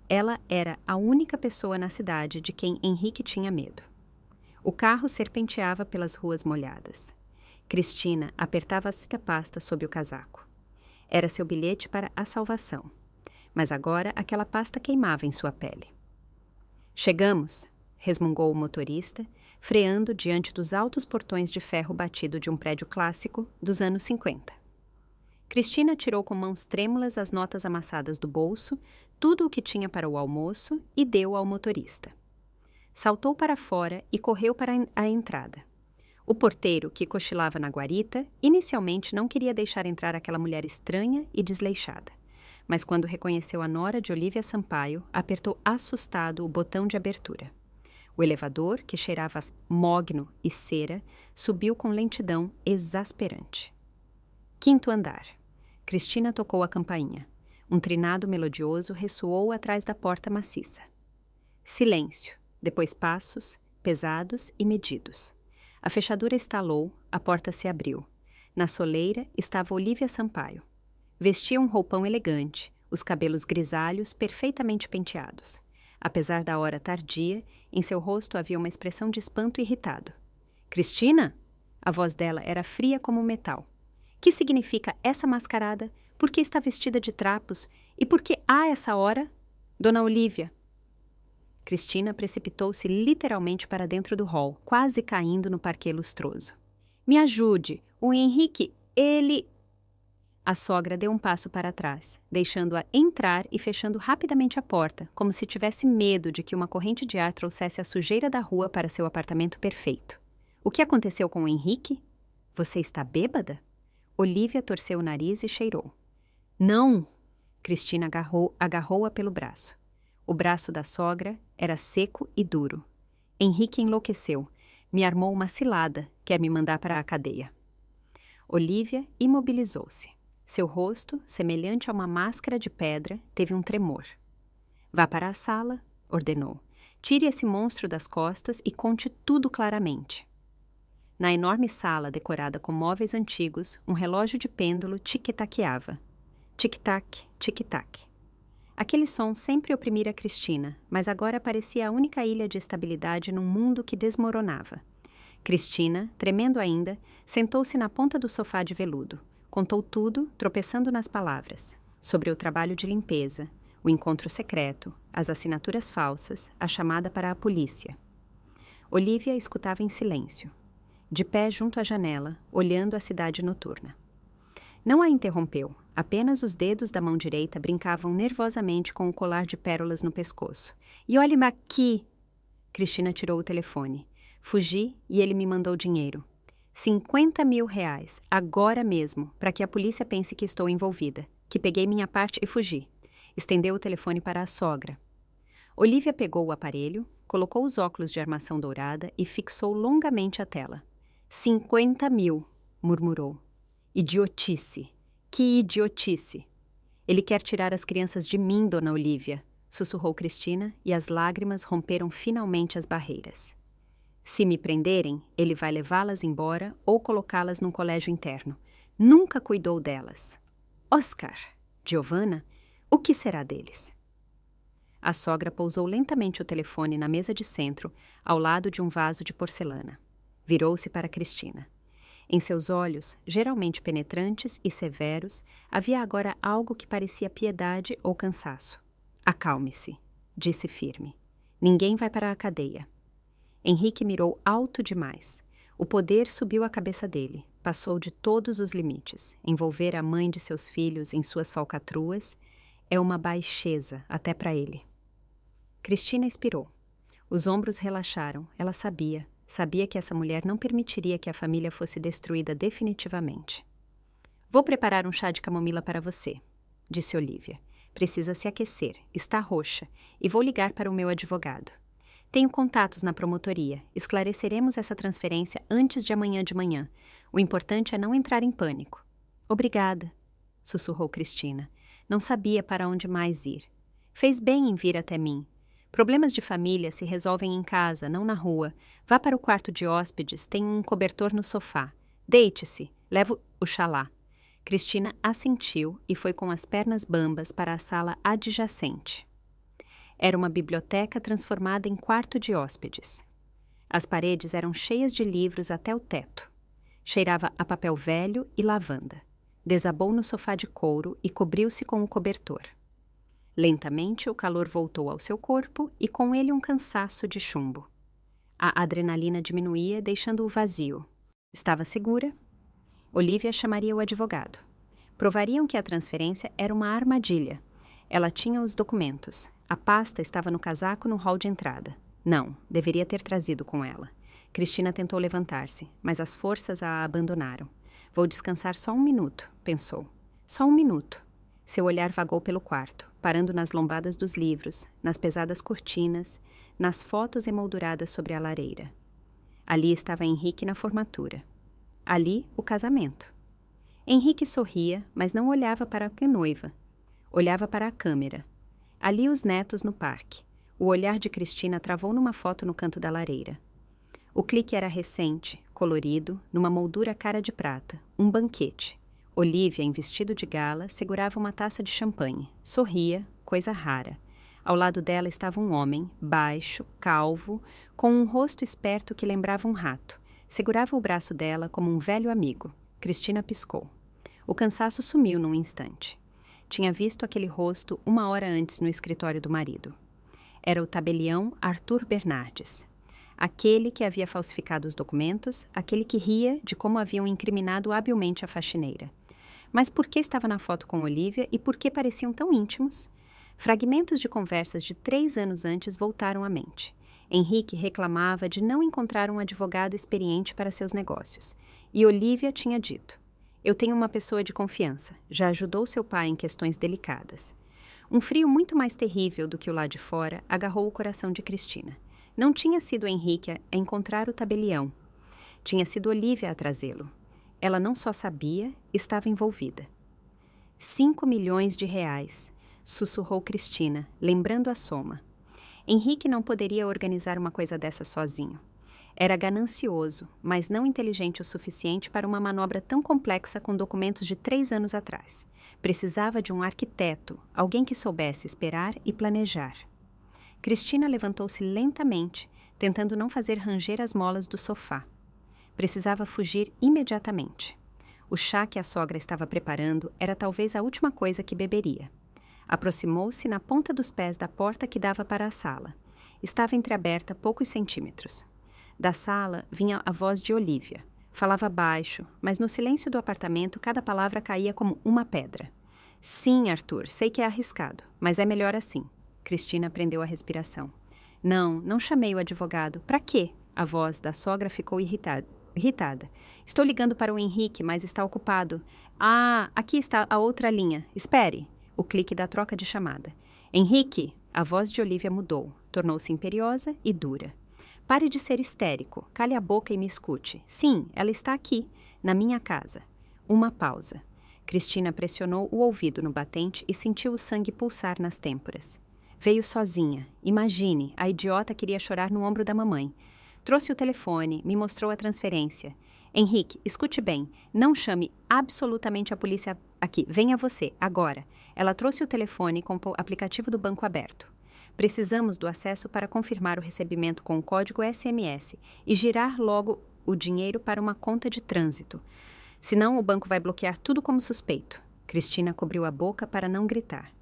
Ela era a única pessoa na cidade de quem Henrique tinha medo. O carro serpenteava pelas ruas molhadas. Cristina apertava a pasta sob o casaco. Era seu bilhete para a salvação. Mas agora aquela pasta queimava em sua pele. — Chegamos! Resmungou o motorista, freando diante dos altos portões de ferro batido de um prédio clássico dos anos 50. Cristina tirou com mãos trêmulas as notas amassadas do bolso, tudo o que tinha para o almoço, e deu ao motorista. Saltou para fora e correu para a entrada. O porteiro, que cochilava na guarita, inicialmente não queria deixar entrar aquela mulher estranha e desleixada. Mas quando reconheceu a nora de Olívia Sampaio, apertou assustado o botão de abertura. O elevador, que cheirava mogno e cera, subiu com lentidão exasperante. 5º andar. Cristina tocou a campainha. Um trinado melodioso ressoou atrás da porta maciça. Silêncio, depois passos, pesados e medidos. A fechadura estalou, a porta se abriu. Na soleira estava Olívia Sampaio. Vestia um roupão elegante, os cabelos grisalhos perfeitamente penteados. Apesar da hora tardia, em seu rosto havia uma expressão de espanto irritado. — Cristina? A voz dela era fria como metal. — Que significa essa mascarada? Por que está vestida de trapos? E por que há essa hora? Dona Olívia. Cristina precipitou-se literalmente para dentro do hall, quase caindo no parquet lustroso. Me ajude, o Henrique, ele... A sogra deu um passo para trás, deixando-a entrar e fechando rapidamente a porta, como se tivesse medo de que uma corrente de ar trouxesse a sujeira da rua para seu apartamento perfeito. O que aconteceu com o Henrique? Você está bêbada? Olívia torceu o nariz e cheirou. Não! Cristina agarrou-a pelo braço. O braço da sogra era seco e duro. Henrique enlouqueceu. Me armou uma cilada, quer me mandar para a cadeia. Olívia imobilizou-se. Seu rosto, semelhante a uma máscara de pedra, teve um tremor. Vá para a sala, ordenou. Tire esse monstro das costas e conte tudo claramente. Na enorme sala decorada com móveis antigos, um relógio de pêndulo tic-taqueava. Tic-tac, tic-tac. Aquele som sempre oprimira Cristina, mas agora parecia a única ilha de estabilidade num mundo que desmoronava. Cristina, tremendo ainda, sentou-se na ponta do sofá de veludo. Contou tudo, tropeçando nas palavras. Sobre o trabalho de limpeza, o encontro secreto, as assinaturas falsas, a chamada para a polícia. Olívia escutava em silêncio, de pé junto à janela, olhando a cidade noturna. Não a interrompeu, apenas os dedos da mão direita brincavam nervosamente com o colar de pérolas no pescoço. E olhe-me aqui! Cristina tirou o telefone. Fugi e ele me mandou dinheiro. 50 mil reais, agora mesmo, para que a polícia pense que estou envolvida, que peguei minha parte e fugi. Estendeu o telefone para a sogra. Olívia pegou o aparelho, colocou os óculos de armação dourada e fixou longamente a tela. 50 mil, murmurou. Idiotice! Que idiotice! Ele quer tirar as crianças de mim, Dona Olívia, sussurrou Cristina, e as lágrimas romperam finalmente as barreiras. Se me prenderem, ele vai levá-las embora ou colocá-las num colégio interno. Nunca cuidou delas. Oscar, Giovanna, o que será deles? A sogra pousou lentamente o telefone na mesa de centro, ao lado de um vaso de porcelana. Virou-se para Cristina. Em seus olhos, geralmente penetrantes e severos, havia agora algo que parecia piedade ou cansaço. Acalme-se, disse firme. Ninguém vai para a cadeia. Henrique mirou alto demais. O poder subiu à cabeça dele, passou de todos os limites. Envolver a mãe de seus filhos em suas falcatruas é uma baixeza até para ele. Cristina expirou. Os ombros relaxaram. Ela sabia que essa mulher não permitiria que a família fosse destruída definitivamente. Vou preparar um chá de camomila para você, disse Olívia. Precisa se aquecer, está roxa, e vou ligar para o meu advogado. Tenho contatos na promotoria. Esclareceremos essa transferência antes de amanhã de manhã. O importante é não entrar em pânico. Obrigada, sussurrou Cristina. Não sabia para onde mais ir. Fez bem em vir até mim. Problemas de família se resolvem em casa, não na rua. Vá para o quarto de hóspedes, tem um cobertor no sofá. Deite-se, levo o chá lá. Cristina assentiu e foi com as pernas bambas para a sala adjacente. Era uma biblioteca transformada em quarto de hóspedes. As paredes eram cheias de livros até o teto. Cheirava a papel velho e lavanda. Desabou no sofá de couro e cobriu-se com o cobertor. Lentamente, o calor voltou ao seu corpo e com ele um cansaço de chumbo. A adrenalina diminuía, deixando-o vazio. Estava segura? Olívia chamaria o advogado. Provariam que a transferência era uma armadilha. Ela tinha os documentos. A pasta estava no casaco no hall de entrada. Não, deveria ter trazido com ela. Cristina tentou levantar-se, mas as forças a abandonaram. Vou descansar só 1 minuto, pensou. Só 1 minuto. Seu olhar vagou pelo quarto, parando nas lombadas dos livros, nas pesadas cortinas, nas fotos emolduradas sobre a lareira. Ali estava Henrique na formatura. Ali, o casamento. Henrique sorria, mas não olhava para a noiva. Olhava para a câmera. Ali os netos no parque. O olhar de Cristina travou numa foto no canto da lareira. O clique era recente, colorido, numa moldura cara de prata, um banquete. Olívia, em vestido de gala, segurava uma taça de champanhe. Sorria, coisa rara. Ao lado dela estava um homem, baixo, calvo, com um rosto esperto que lembrava um rato. Segurava o braço dela como um velho amigo. Cristina piscou. O cansaço sumiu num instante. tinha visto aquele rosto 1 hora antes no escritório do marido. Era o tabelião Arthur Bernardes. Aquele que havia falsificado os documentos, aquele que ria de como haviam incriminado habilmente a faxineira. Mas por que estava na foto com Olivia e por que pareciam tão íntimos? Fragmentos de conversas de 3 anos antes voltaram à mente. Henrique reclamava de não encontrar um advogado experiente para seus negócios. E Olivia tinha dito: "Eu tenho uma pessoa de confiança, já ajudou seu pai em questões delicadas." Um frio muito mais terrível do que o lá de fora agarrou o coração de Cristina. Não tinha sido Henrique a encontrar o tabelião. Tinha sido Olivia a trazê-lo. Ela não só sabia, estava envolvida. 5 milhões de reais, sussurrou Cristina, lembrando a soma. Henrique não poderia organizar uma coisa dessa sozinho. Era ganancioso, mas não inteligente o suficiente para uma manobra tão complexa com documentos de 3 anos atrás. Precisava de um arquiteto, alguém que soubesse esperar e planejar. Cristina levantou-se lentamente, tentando não fazer ranger as molas do sofá. Precisava fugir imediatamente. O chá que a sogra estava preparando era talvez a última coisa que beberia. Aproximou-se na ponta dos pés da porta que dava para a sala. Estava entreaberta poucos centímetros. Da sala vinha a voz de Olivia. Falava baixo, mas no silêncio do apartamento cada palavra caía como uma pedra. "Sim, Arthur, sei que é arriscado, mas é melhor assim." Cristina prendeu a respiração. Não chamei o advogado. Para quê?" A voz da sogra ficou irritada. "Estou ligando para o Henrique, mas está ocupado." "Ah, aqui está a outra linha. Espere." O clique da troca de chamada. "Henrique!" A voz de Olivia mudou. Tornou-se imperiosa e dura. "Pare de ser histérico. Cale a boca e me escute. Sim, ela está aqui, na minha casa." Uma pausa. Cristina pressionou o ouvido no batente e sentiu o sangue pulsar nas têmporas. Veio sozinha. Imagine, a idiota queria chorar no ombro da mamãe. Trouxe o telefone, me mostrou a transferência. "Henrique, escute bem, não chame absolutamente a polícia aqui. Venha você, agora." Ela trouxe o telefone com o aplicativo do banco aberto. "Precisamos do acesso para confirmar o recebimento com o código SMS e girar logo o dinheiro para uma conta de trânsito. Senão o banco vai bloquear tudo como suspeito." Cristina cobriu a boca para não gritar.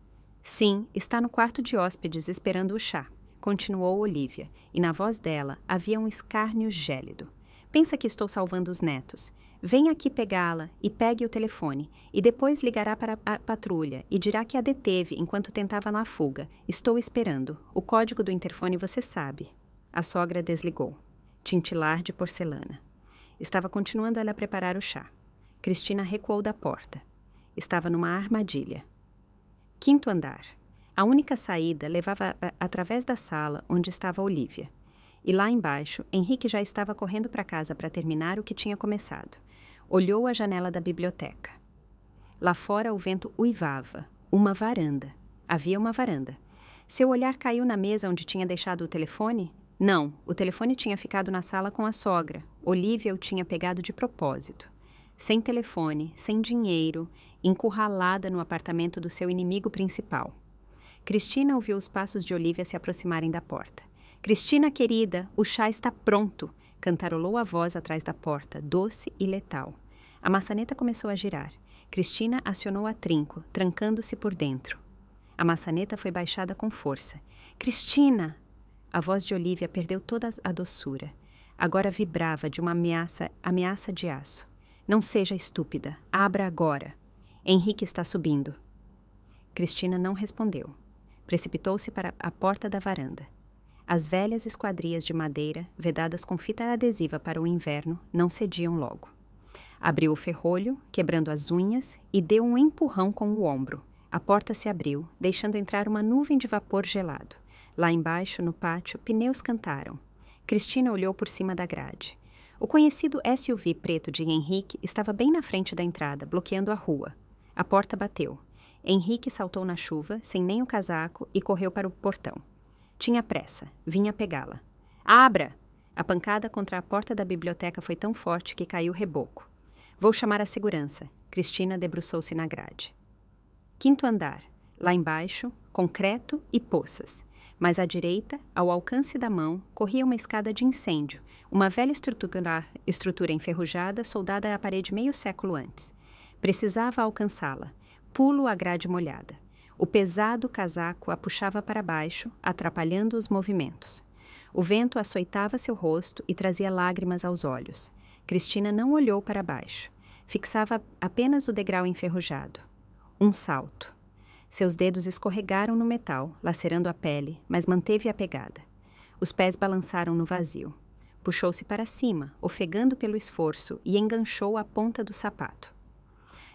"Sim, está no quarto de hóspedes esperando o chá." Continuou Olivia, e na voz dela havia um escárnio gélido. "Pensa que estou salvando os netos. Venha aqui pegá-la e pegue o telefone, e depois ligará para a patrulha e dirá que a deteve enquanto tentava na fuga. Estou esperando. O código do interfone você sabe." A sogra desligou. Tintilar de porcelana. Estava continuando ela a preparar o chá. Cristina recuou da porta. Estava numa armadilha. 5º andar. A única saída levava através da sala onde estava Olivia. E lá embaixo, Henrique já estava correndo para casa para terminar o que tinha começado. Olhou a janela da biblioteca. Lá fora o vento uivava. Uma varanda. Havia uma varanda. Seu olhar caiu na mesa onde tinha deixado o telefone? Não, o telefone tinha ficado na sala com a sogra. Olivia o tinha pegado de propósito. Sem telefone, sem dinheiro, encurralada no apartamento do seu inimigo principal. Cristina ouviu os passos de Olivia se aproximarem da porta. "Cristina, querida, o chá está pronto!" Cantarolou a voz atrás da porta, doce e letal. A maçaneta começou a girar. Cristina acionou a trinco, trancando-se por dentro. A maçaneta foi baixada com força. "Cristina!" A voz de Olivia perdeu toda a doçura. Agora vibrava de uma ameaça de aço. "Não seja estúpida. Abra agora." "Henrique está subindo." Cristina não respondeu. Precipitou-se para a porta da varanda. As velhas esquadrias de madeira, vedadas com fita adesiva para o inverno, não cediam logo. Abriu o ferrolho, quebrando as unhas, e deu um empurrão com o ombro. A porta se abriu, deixando entrar uma nuvem de vapor gelado. Lá embaixo, no pátio, pneus cantaram. Cristina olhou por cima da grade. O conhecido SUV preto de Henrique estava bem na frente da entrada, bloqueando a rua. A porta bateu. Henrique saltou na chuva, sem nem o casaco, e correu para o portão. Tinha pressa. Vinha pegá-la. "Abra!" A pancada contra a porta da biblioteca foi tão forte que caiu reboco. "Vou chamar a segurança." Cristina debruçou-se na grade. 5º andar. Lá embaixo, concreto e poças. Mas à direita, ao alcance da mão, corria uma escada de incêndio, uma velha estrutura enferrujada soldada à parede meio século antes. Precisava alcançá-la. Pulo a grade molhada. O pesado casaco a puxava para baixo, atrapalhando os movimentos. O vento açoitava seu rosto e trazia lágrimas aos olhos. Cristina não olhou para baixo. Fixava apenas o degrau enferrujado. Um salto. Seus dedos escorregaram no metal, lacerando a pele, mas manteve a pegada. Os pés balançaram no vazio. Puxou-se para cima, ofegando pelo esforço, e enganchou a ponta do sapato.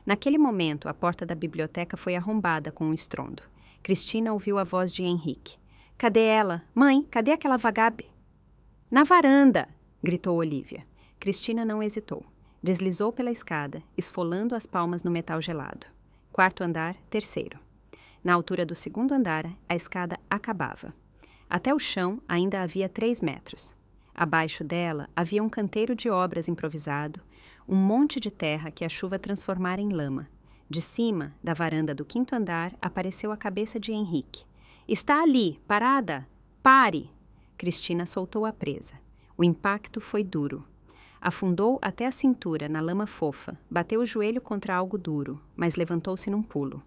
Naquele momento, a porta da biblioteca foi arrombada com um estrondo. Cristina ouviu a voz de Henrique. — Cadê ela? Mãe, cadê aquela vagabe? — Na varanda! Gritou Olívia. Cristina não hesitou. Deslizou pela escada, esfolando as palmas no metal gelado. Quarto andar, terceiro. Na altura do segundo andar, a escada acabava. Até o chão ainda havia 3 metros. Abaixo dela havia um canteiro de obras improvisado, um monte de terra que a chuva transformara em lama. De cima, da varanda do 5º andar, apareceu a cabeça de Henrique. — Está ali, parada! Pare! Cristina soltou a presa. O impacto foi duro. Afundou até a cintura na lama fofa, bateu o joelho contra algo duro, mas levantou-se num pulo.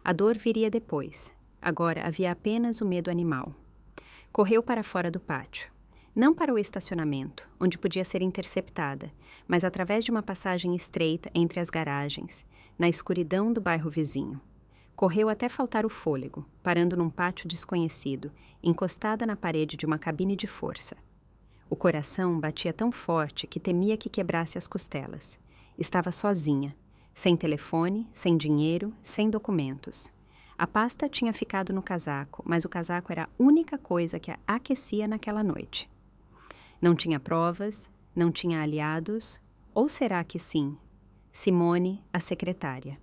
A dor viria depois. Agora havia apenas o medo animal. Correu para fora do pátio. Não para o estacionamento, onde podia ser interceptada, mas através de uma passagem estreita entre as garagens, na escuridão do bairro vizinho. Correu até faltar o fôlego, parando num pátio desconhecido, encostada na parede de uma cabine de força. O coração batia tão forte que temia que quebrasse as costelas. Estava sozinha, sem telefone, sem dinheiro, sem documentos. A pasta tinha ficado no casaco, mas o casaco era a única coisa que a aquecia naquela noite. Não tinha provas, não tinha aliados, ou será que sim? Simone, a secretária.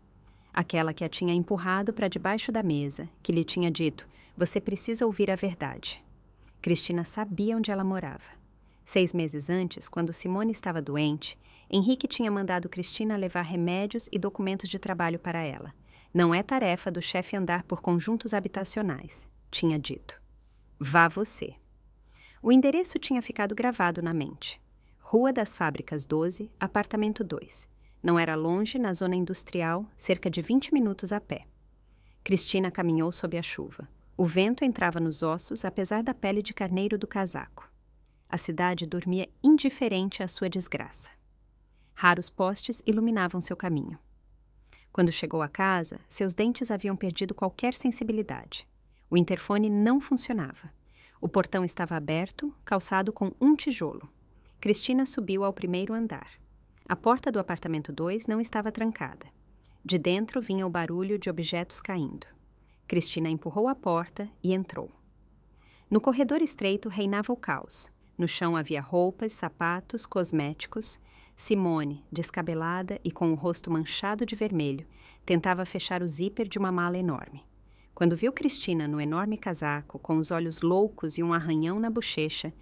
Aquela que a tinha empurrado para debaixo da mesa, que lhe tinha dito, você precisa ouvir a verdade. Cristina sabia onde ela morava. 6 meses antes, quando Simone estava doente, Henrique tinha mandado Cristina levar remédios e documentos de trabalho para ela. Não é tarefa do chefe andar por conjuntos habitacionais, tinha dito. Vá você. O endereço tinha ficado gravado na mente. Rua das Fábricas 12, apartamento 2. Não era longe, na zona industrial, cerca de 20 minutos a pé. Cristina caminhou sob a chuva. O vento entrava nos ossos, apesar da pele de carneiro do casaco. A cidade dormia indiferente à sua desgraça. Raros postes iluminavam seu caminho. Quando chegou à casa, seus dentes haviam perdido qualquer sensibilidade. O interfone não funcionava. O portão estava aberto, calçado com um tijolo. Cristina subiu ao 1º andar. A porta do apartamento 2 não estava trancada. De dentro vinha o barulho de objetos caindo. Cristina empurrou a porta e entrou. No corredor estreito reinava o caos. No chão havia roupas, sapatos, cosméticos. Simone, descabelada e com o rosto manchado de vermelho, tentava fechar o zíper de uma mala enorme. Quando viu Cristina no enorme casaco, com os olhos loucos e um arranhão na bochecha,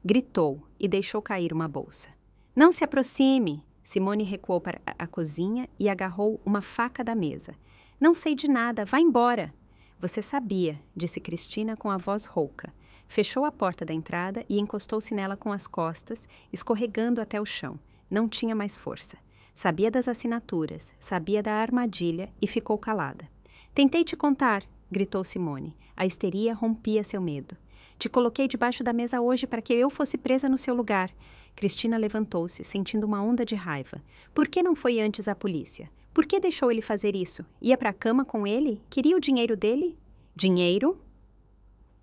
gritou e deixou cair uma bolsa. — Não se aproxime! Simone recuou para a cozinha e agarrou uma faca da mesa. — Não sei de nada, vá embora! Você sabia, disse Cristina com a voz rouca. Fechou a porta da entrada e encostou-se nela com as costas, escorregando até o chão. Não tinha mais força. Sabia das assinaturas, sabia da armadilha e ficou calada. — Tentei te contar! Gritou Simone. A histeria rompia seu medo. Te coloquei debaixo da mesa hoje para que eu fosse presa no seu lugar. Cristina levantou-se, sentindo uma onda de raiva. Por que não foi antes à polícia? Por que deixou ele fazer isso? Ia para a cama com ele? Queria o dinheiro dele? Dinheiro?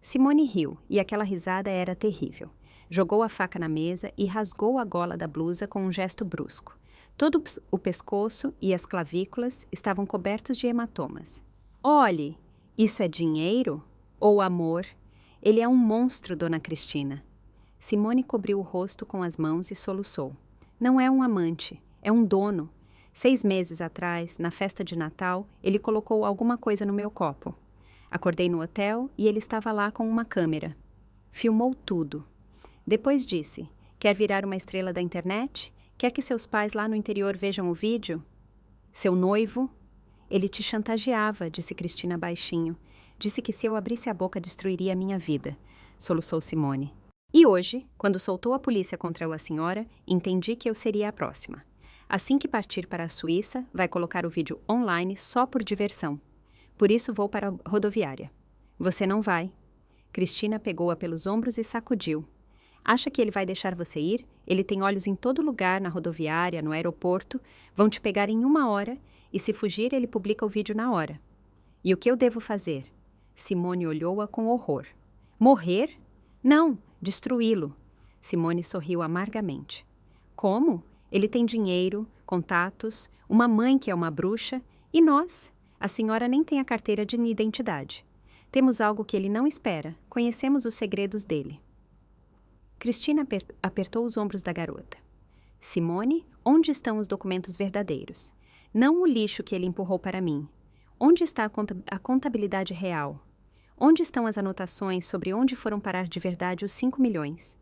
Simone riu, e aquela risada era terrível. Jogou a faca na mesa e rasgou a gola da blusa com um gesto brusco. Todo o pescoço e as clavículas estavam cobertos de hematomas. Olhe! Isso é dinheiro? Ou amor? Ele é um monstro, dona Cristina. Simone cobriu o rosto com as mãos e soluçou. Não é um amante, é um dono. 6 meses atrás, na festa de Natal, ele colocou alguma coisa no meu copo. Acordei no hotel e ele estava lá com uma câmera. Filmou tudo. Depois disse, quer virar uma estrela da internet? Quer que seus pais lá no interior vejam o vídeo? Seu noivo? Ele te chantageava, disse Cristina baixinho. Disse que se eu abrisse a boca destruiria a minha vida, soluçou Simone. E hoje, quando soltou a polícia contra a senhora, entendi que eu seria a próxima. Assim que partir para a Suíça, vai colocar o vídeo online só por diversão. Por isso vou para a rodoviária. Você não vai. Cristina pegou-a pelos ombros e sacudiu. Acha que ele vai deixar você ir? Ele tem olhos em todo lugar, na rodoviária, no aeroporto. Vão te pegar em 1 hora e se fugir ele publica o vídeo na hora. E o que eu devo fazer? Simone olhou-a com horror. Morrer? Não, destruí-lo. Simone sorriu amargamente. Como? Ele tem dinheiro, contatos, uma mãe que é uma bruxa, e nós? A senhora nem tem a carteira de identidade. Temos algo que ele não espera, conhecemos os segredos dele. Cristina apertou os ombros da garota. Simone, onde estão os documentos verdadeiros? Não o lixo que ele empurrou para mim. Onde está a contabilidade real? Onde estão as anotações sobre onde foram parar de verdade os 5 milhões?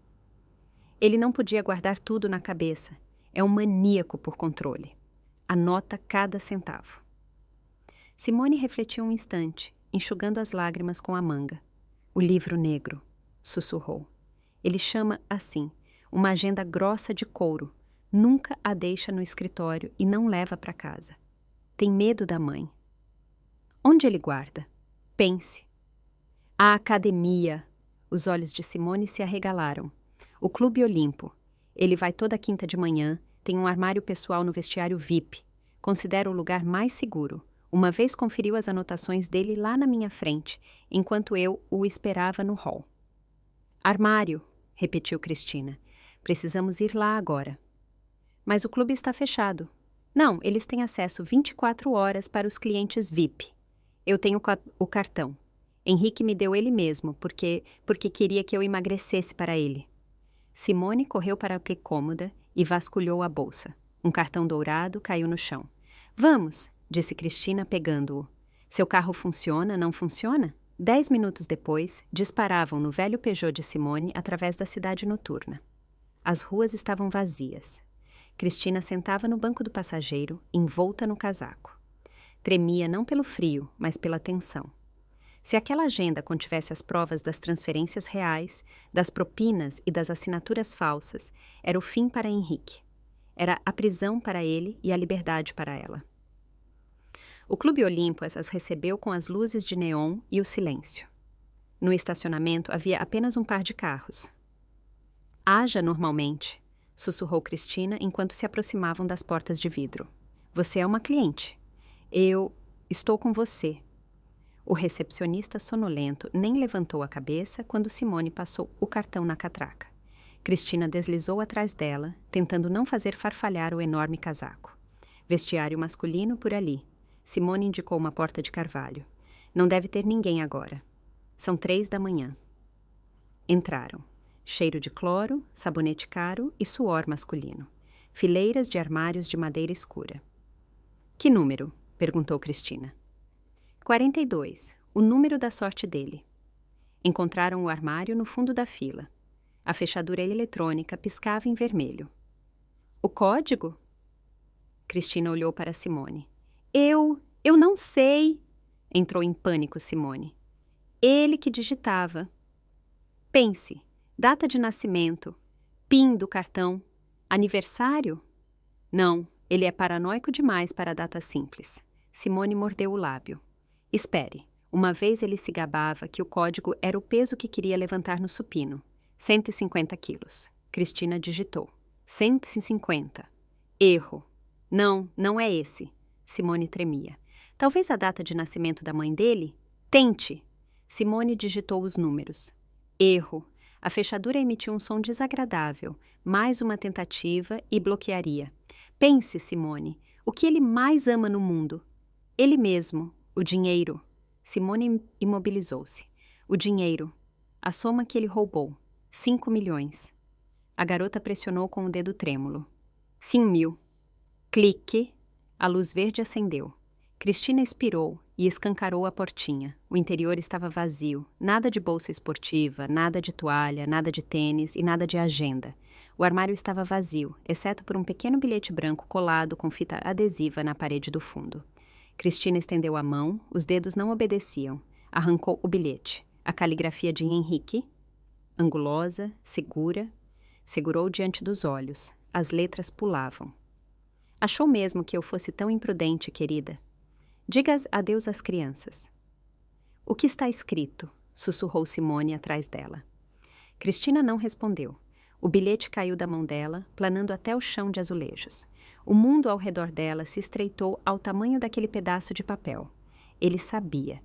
Ele não podia guardar tudo na cabeça. É um maníaco por controle. Anota cada centavo. Simone refletiu um instante, enxugando as lágrimas com a manga. O livro negro, sussurrou. Ele chama assim, uma agenda grossa de couro. Nunca a deixa no escritório e não leva para casa. Tem medo da mãe. Onde ele guarda? Pense. A academia. Os olhos de Simone se arregalaram. O Clube Olimpo. Ele vai toda quinta de manhã, tem um armário pessoal no vestiário VIP. Considera o lugar mais seguro. Uma vez conferiu as anotações dele lá na minha frente, enquanto eu o esperava no hall. Armário, repetiu Cristina. Precisamos ir lá agora. Mas o clube está fechado. Não, eles têm acesso 24 horas para os clientes VIP. Eu tenho o cartão. Henrique me deu ele mesmo, porque queria que eu emagrecesse para ele. Simone correu para a cômoda e vasculhou a bolsa. Um cartão dourado caiu no chão. Vamos, disse Cristina pegando-o. Seu carro funciona, não funciona? 10 minutos depois, disparavam no velho Peugeot de Simone através da cidade noturna. As ruas estavam vazias. Cristina sentava no banco do passageiro, envolta no casaco. Tremia não pelo frio, mas pela tensão. Se aquela agenda contivesse as provas das transferências reais, das propinas e das assinaturas falsas, era o fim para Henrique. Era a prisão para ele e a liberdade para ela. O Clube Olimpo as recebeu com as luzes de neon e o silêncio. No estacionamento havia apenas um par de carros. Haja normalmente, sussurrou Cristina enquanto se aproximavam das portas de vidro. Você é uma cliente. Eu estou com você. O recepcionista sonolento nem levantou a cabeça quando Simone passou o cartão na catraca. Cristina deslizou atrás dela, tentando não fazer farfalhar o enorme casaco. Vestiário masculino por ali. Simone indicou uma porta de carvalho. Não deve ter ninguém agora. São 3 da manhã. Entraram. Cheiro de cloro, sabonete caro e suor masculino. Fileiras de armários de madeira escura. Que número? Perguntou Cristina. 42, o número da sorte dele. Encontraram o armário no fundo da fila. A fechadura eletrônica piscava em vermelho. O código? Cristina olhou para Simone. Eu não sei. Entrou em pânico Simone. Ele que digitava. Pense, data de nascimento, PIN do cartão, aniversário? Não, ele é paranoico demais para a data simples. Simone mordeu o lábio. Espere, uma vez ele se gabava que o código era o peso que queria levantar no supino. 150 quilos. Cristina digitou. 150. Erro. Não, não é esse. Simone tremia. Talvez a data de nascimento da mãe dele? Tente. Simone digitou os números. Erro. A fechadura emitiu um som desagradável. Mais uma tentativa e bloquearia. Pense, Simone, o que ele mais ama no mundo? Ele mesmo. O dinheiro. Simone imobilizou-se. O dinheiro. A soma que ele roubou. 5 milhões. A garota pressionou com o dedo trêmulo. 100 mil. Clique. A luz verde acendeu. Cristina expirou e escancarou a portinha. O interior estava vazio. Nada de bolsa esportiva, nada de toalha, nada de tênis e nada de agenda. O armário estava vazio, exceto por um pequeno bilhete branco colado com fita adesiva na parede do fundo. Cristina estendeu a mão, os dedos não obedeciam. Arrancou o bilhete. A caligrafia de Henrique, angulosa, segura, segurou diante dos olhos. As letras pulavam. Achou mesmo que eu fosse tão imprudente, querida? Diga adeus às crianças. O que está escrito? Sussurrou Simone atrás dela. Cristina não respondeu. O bilhete caiu da mão dela, planando até o chão de azulejos. O mundo ao redor dela se estreitou ao tamanho daquele pedaço de papel. Ele sabia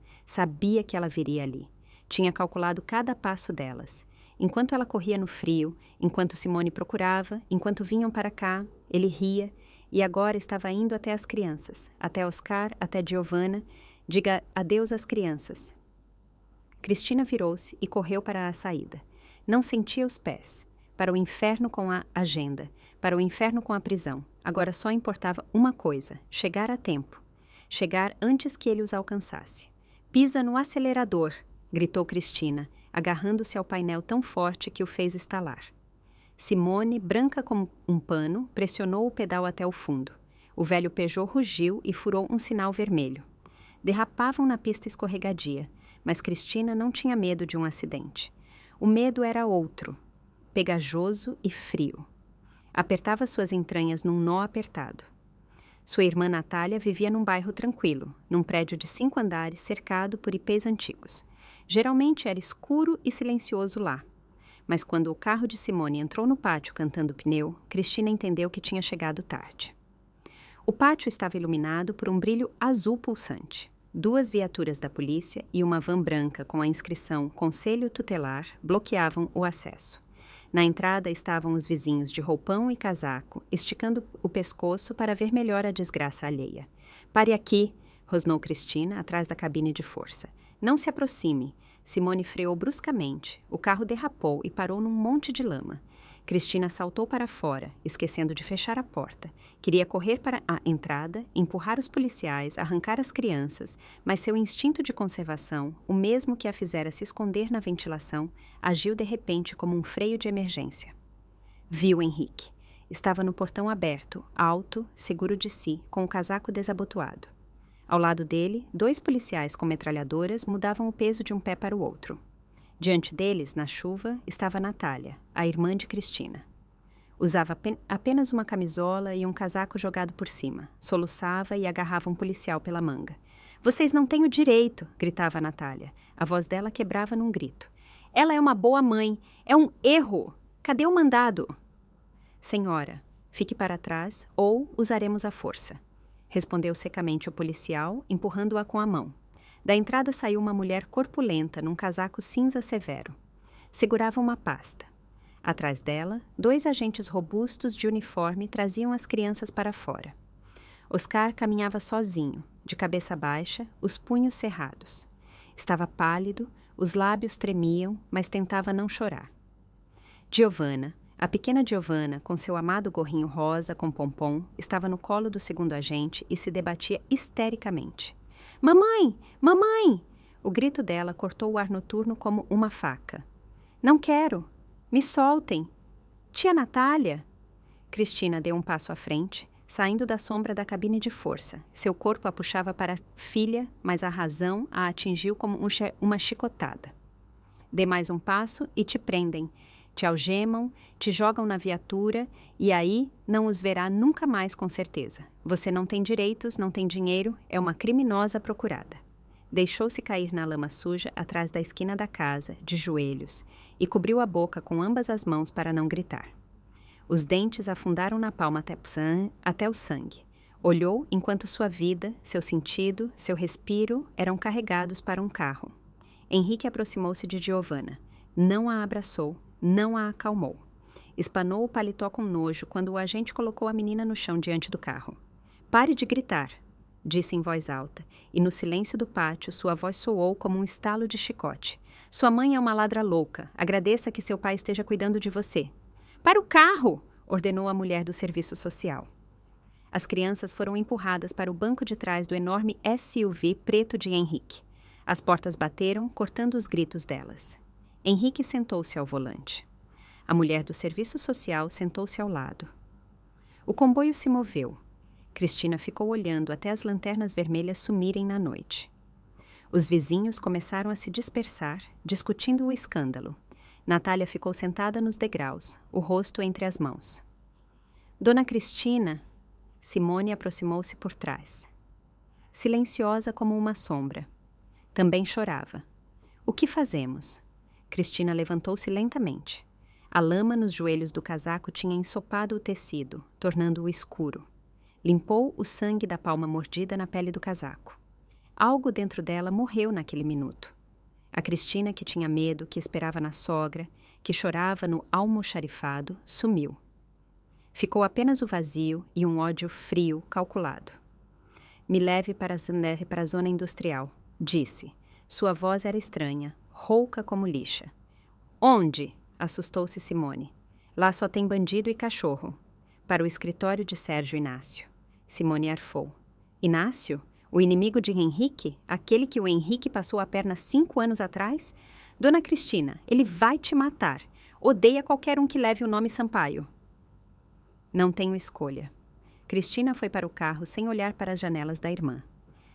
que ela viria ali. Tinha calculado cada passo delas. Enquanto ela corria no frio, enquanto Simone procurava, enquanto vinham para cá, ele ria, e agora estava indo até as crianças, até Oscar, até Giovanna. Diga adeus às crianças. Cristina virou-se e correu para a saída. Não sentia os pés. Para o inferno com a agenda, para o inferno com a prisão. Agora só importava uma coisa: chegar a tempo. Chegar antes que ele os alcançasse. Pisa no acelerador, gritou Cristina, agarrando-se ao painel tão forte que o fez estalar. Simone, branca como um pano, pressionou o pedal até o fundo. O velho Peugeot rugiu e furou um sinal vermelho. Derrapavam na pista escorregadia, mas Cristina não tinha medo de um acidente. O medo era outro, pegajoso e frio. Apertava suas entranhas num nó apertado. Sua irmã Natália vivia num bairro tranquilo, num prédio de 5 andares cercado por ipês antigos. Geralmente era escuro e silencioso lá. Mas quando o carro de Simone entrou no pátio cantando pneu, Cristina entendeu que tinha chegado tarde. O pátio estava iluminado por um brilho azul pulsante. 2 viaturas da polícia e uma van branca com a inscrição Conselho Tutelar bloqueavam o acesso. Na entrada estavam os vizinhos de roupão e casaco, esticando o pescoço para ver melhor a desgraça alheia. "Pare aqui", rosnou Cristina, atrás da cabine de força. "Não se aproxime." Simone freou bruscamente. O carro derrapou e parou num monte de lama. Cristina saltou para fora, esquecendo de fechar a porta. Queria correr para a entrada, empurrar os policiais, arrancar as crianças, mas seu instinto de conservação, o mesmo que a fizera se esconder na ventilação, agiu de repente como um freio de emergência. Viu Henrique. Estava no portão aberto, alto, seguro de si, com o casaco desabotoado. Ao lado dele, 2 policiais com metralhadoras mudavam o peso de um pé para o outro. Diante deles, na chuva, estava Natália, a irmã de Cristina. Usava apenas uma camisola e um casaco jogado por cima. Soluçava e agarrava um policial pela manga. "Vocês não têm o direito", gritava Natália. A voz dela quebrava num grito. "Ela é uma boa mãe. É um erro. Cadê o mandado?" "Senhora, fique para trás ou usaremos a força", respondeu secamente o policial, empurrando-a com a mão. Da entrada saiu uma mulher corpulenta num casaco cinza severo. Segurava uma pasta. Atrás dela, 2 agentes robustos de uniforme traziam as crianças para fora. Oscar caminhava sozinho, de cabeça baixa, os punhos cerrados. Estava pálido, os lábios tremiam, mas tentava não chorar. Giovanna, a pequena Giovanna, com seu amado gorrinho rosa com pompom, estava no colo do 2º agente e se debatia histericamente. "Mamãe! Mamãe!" O grito dela cortou o ar noturno como uma faca. "Não quero! Me soltem! Tia Natália!" Cristina deu um passo à frente, saindo da sombra da cabine de força. Seu corpo a puxava para a filha, mas a razão a atingiu como uma chicotada. "Dê mais um passo e te prendem. Te algemam, te jogam na viatura e aí não os verá nunca mais com certeza. Você não tem direitos, não tem dinheiro, é uma criminosa procurada." Deixou-se cair na lama suja atrás da esquina da casa, de joelhos, e cobriu a boca com ambas as mãos para não gritar. Os dentes afundaram na palma até o sangue. Olhou enquanto sua vida, seu sentido, seu respiro eram carregados para um carro. Henrique aproximou-se de Giovanna. Não a abraçou, não a acalmou. Espanou o paletó com nojo quando o agente colocou a menina no chão diante do carro. "Pare de gritar", disse em voz alta, e no silêncio do pátio sua voz soou como um estalo de chicote. "Sua mãe é uma ladra louca. Agradeça que seu pai esteja cuidando de você." "Para o carro!" ordenou a mulher do serviço social. As crianças foram empurradas para o banco de trás do enorme SUV preto de Henrique. As portas bateram, cortando os gritos delas. Henrique sentou-se ao volante. A mulher do serviço social sentou-se ao lado. O comboio se moveu. Cristina ficou olhando até as lanternas vermelhas sumirem na noite. Os vizinhos começaram a se dispersar, discutindo o escândalo. Natália ficou sentada nos degraus, o rosto entre as mãos. "Dona Cristina, Simone aproximou-se por trás. Silenciosa como uma sombra. Também chorava. O que fazemos? Cristina levantou-se lentamente. A lama nos joelhos do casaco tinha ensopado o tecido, tornando-o escuro. Limpou o sangue da palma mordida na pele do casaco. Algo dentro dela morreu naquele minuto. A Cristina, que tinha medo, que esperava na sogra, que chorava no almoxarifado, sumiu. Ficou apenas o vazio e um ódio frio, calculado. Me leve para a zona industrial, disse. Sua voz era estranha, rouca como lixa. Onde? Assustou-se Simone. Lá só tem bandido e cachorro. Para o escritório de Sérgio Inácio. Simone arfou. Inácio? O inimigo de Henrique? Aquele que o Henrique passou a perna 5 anos atrás? Dona Cristina, ele vai te matar. Odeia qualquer um que leve o nome Sampaio. Não tenho escolha. Cristina foi para o carro sem olhar para as janelas da irmã.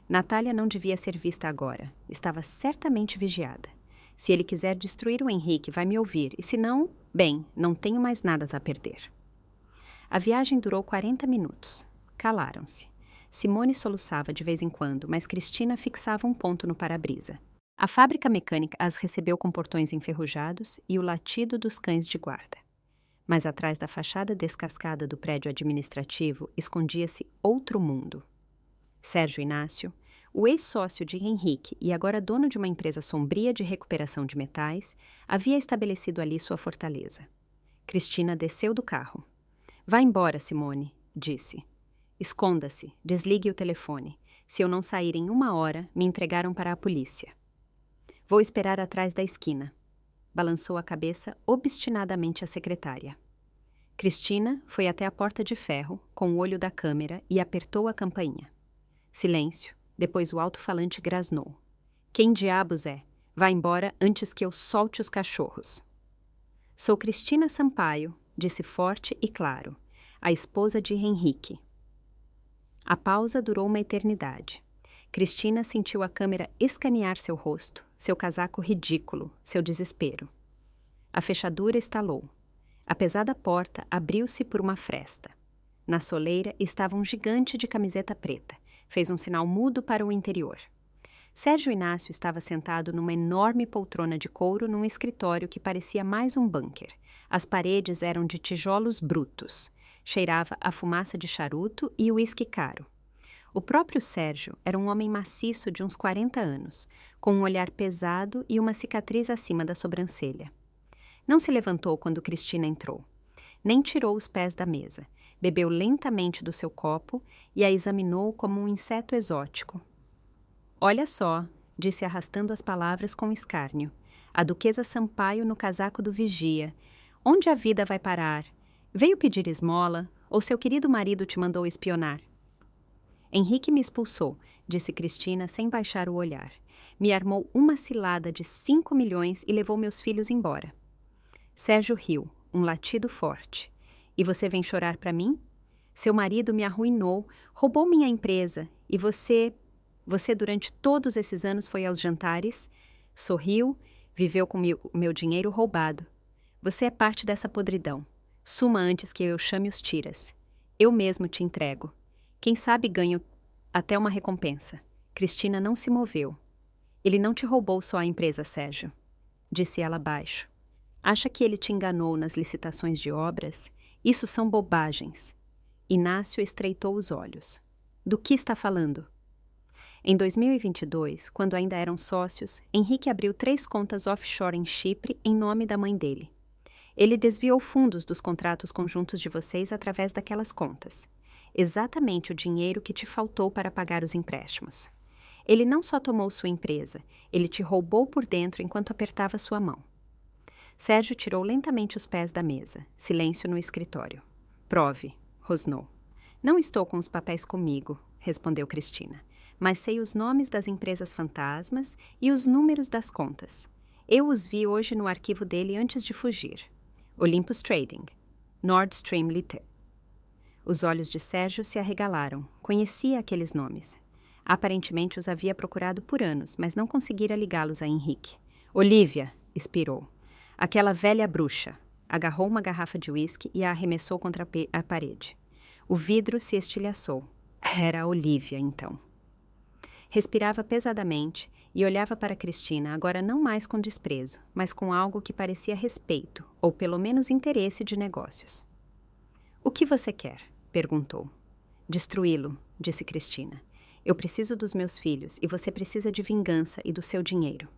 Natália não devia ser vista agora. Estava certamente vigiada. Se ele quiser destruir o Henrique, vai me ouvir, e se não, bem, não tenho mais nada a perder. A viagem durou 40 minutos. Calaram-se. Simone soluçava de vez em quando, mas Cristina fixava um ponto no para-brisa. A fábrica mecânica as recebeu com portões enferrujados e o latido dos cães de guarda. Mas atrás da fachada descascada do prédio administrativo escondia-se outro mundo. Sérgio Inácio, o ex-sócio de Henrique e agora dono de uma empresa sombria de recuperação de metais, havia estabelecido ali sua fortaleza. Cristina desceu do carro. Vá embora, Simone, disse. Esconda-se, desligue o telefone. Se eu não sair em 1 hora, me entregaram para a polícia. Vou esperar atrás da esquina. Balançou a cabeça obstinadamente a secretária. Cristina foi até a porta de ferro, com o olho da câmera, e apertou a campainha. Silêncio, depois o alto-falante grasnou. Quem diabos é? Vá embora antes que eu solte os cachorros. Sou Cristina Sampaio, disse forte e claro, a esposa de Henrique. A pausa durou uma eternidade. Cristina sentiu a câmera escanear seu rosto, seu casaco ridículo, seu desespero. A fechadura estalou. A pesada porta abriu-se por uma fresta. Na soleira estava um gigante de camiseta preta. Fez um sinal mudo para o interior. Sérgio Inácio estava sentado numa enorme poltrona de couro num escritório que parecia mais um bunker. As paredes eram de tijolos brutos. Cheirava a fumaça de charuto e uísque caro. O próprio Sérgio era um homem maciço de uns 40 anos, com um olhar pesado e uma cicatriz acima da sobrancelha. Não se levantou quando Cristina entrou. Nem tirou os pés da mesa. Bebeu lentamente do seu copo e a examinou como um inseto exótico. Olha só, disse arrastando as palavras com escárnio. A duquesa Sampaio no casaco do vigia. Onde a vida vai parar? Veio pedir esmola ou seu querido marido te mandou espionar? Henrique me expulsou, disse Cristina sem baixar o olhar. Me armou uma cilada de 5 milhões e levou meus filhos embora. Sérgio riu, um latido forte. E você vem chorar para mim? Seu marido me arruinou, roubou minha empresa, e você durante todos esses anos foi aos jantares, sorriu, viveu com meu dinheiro roubado. Você é parte dessa podridão. Suma antes que eu chame os tiras. Eu mesmo te entrego. Quem sabe ganho até uma recompensa. Cristina não se moveu. Ele não te roubou só a empresa, Sérgio, disse ela baixo. Acha que ele te enganou nas licitações de obras? Isso são bobagens. Inácio estreitou os olhos. Do que está falando? Em 2022, quando ainda eram sócios, Henrique abriu 3 contas offshore em Chipre em nome da mãe dele. Ele desviou fundos dos contratos conjuntos de vocês através daquelas contas. Exatamente o dinheiro que te faltou para pagar os empréstimos. Ele não só tomou sua empresa, ele te roubou por dentro enquanto apertava sua mão. Sérgio tirou lentamente os pés da mesa. Silêncio no escritório. Prove, rosnou. Não estou com os papéis comigo, respondeu Cristina, mas sei os nomes das empresas fantasmas e os números das contas. Eu os vi hoje no arquivo dele antes de fugir. Olympus Trading, Nord Stream Ltd. Os olhos de Sérgio se arregalaram. Conhecia aqueles nomes. Aparentemente os havia procurado por anos, mas não conseguira ligá-los a Henrique. Olívia, expirou. Aquela velha bruxa. Agarrou uma garrafa de uísque e a arremessou contra a parede. O vidro se estilhaçou. Era a Olivia, então. Respirava pesadamente e olhava para Cristina, agora não mais com desprezo, mas com algo que parecia respeito, ou pelo menos interesse de negócios. "O que você quer?" perguntou. "Destruí-lo", disse Cristina. "Eu preciso dos meus filhos e você precisa de vingança e do seu dinheiro.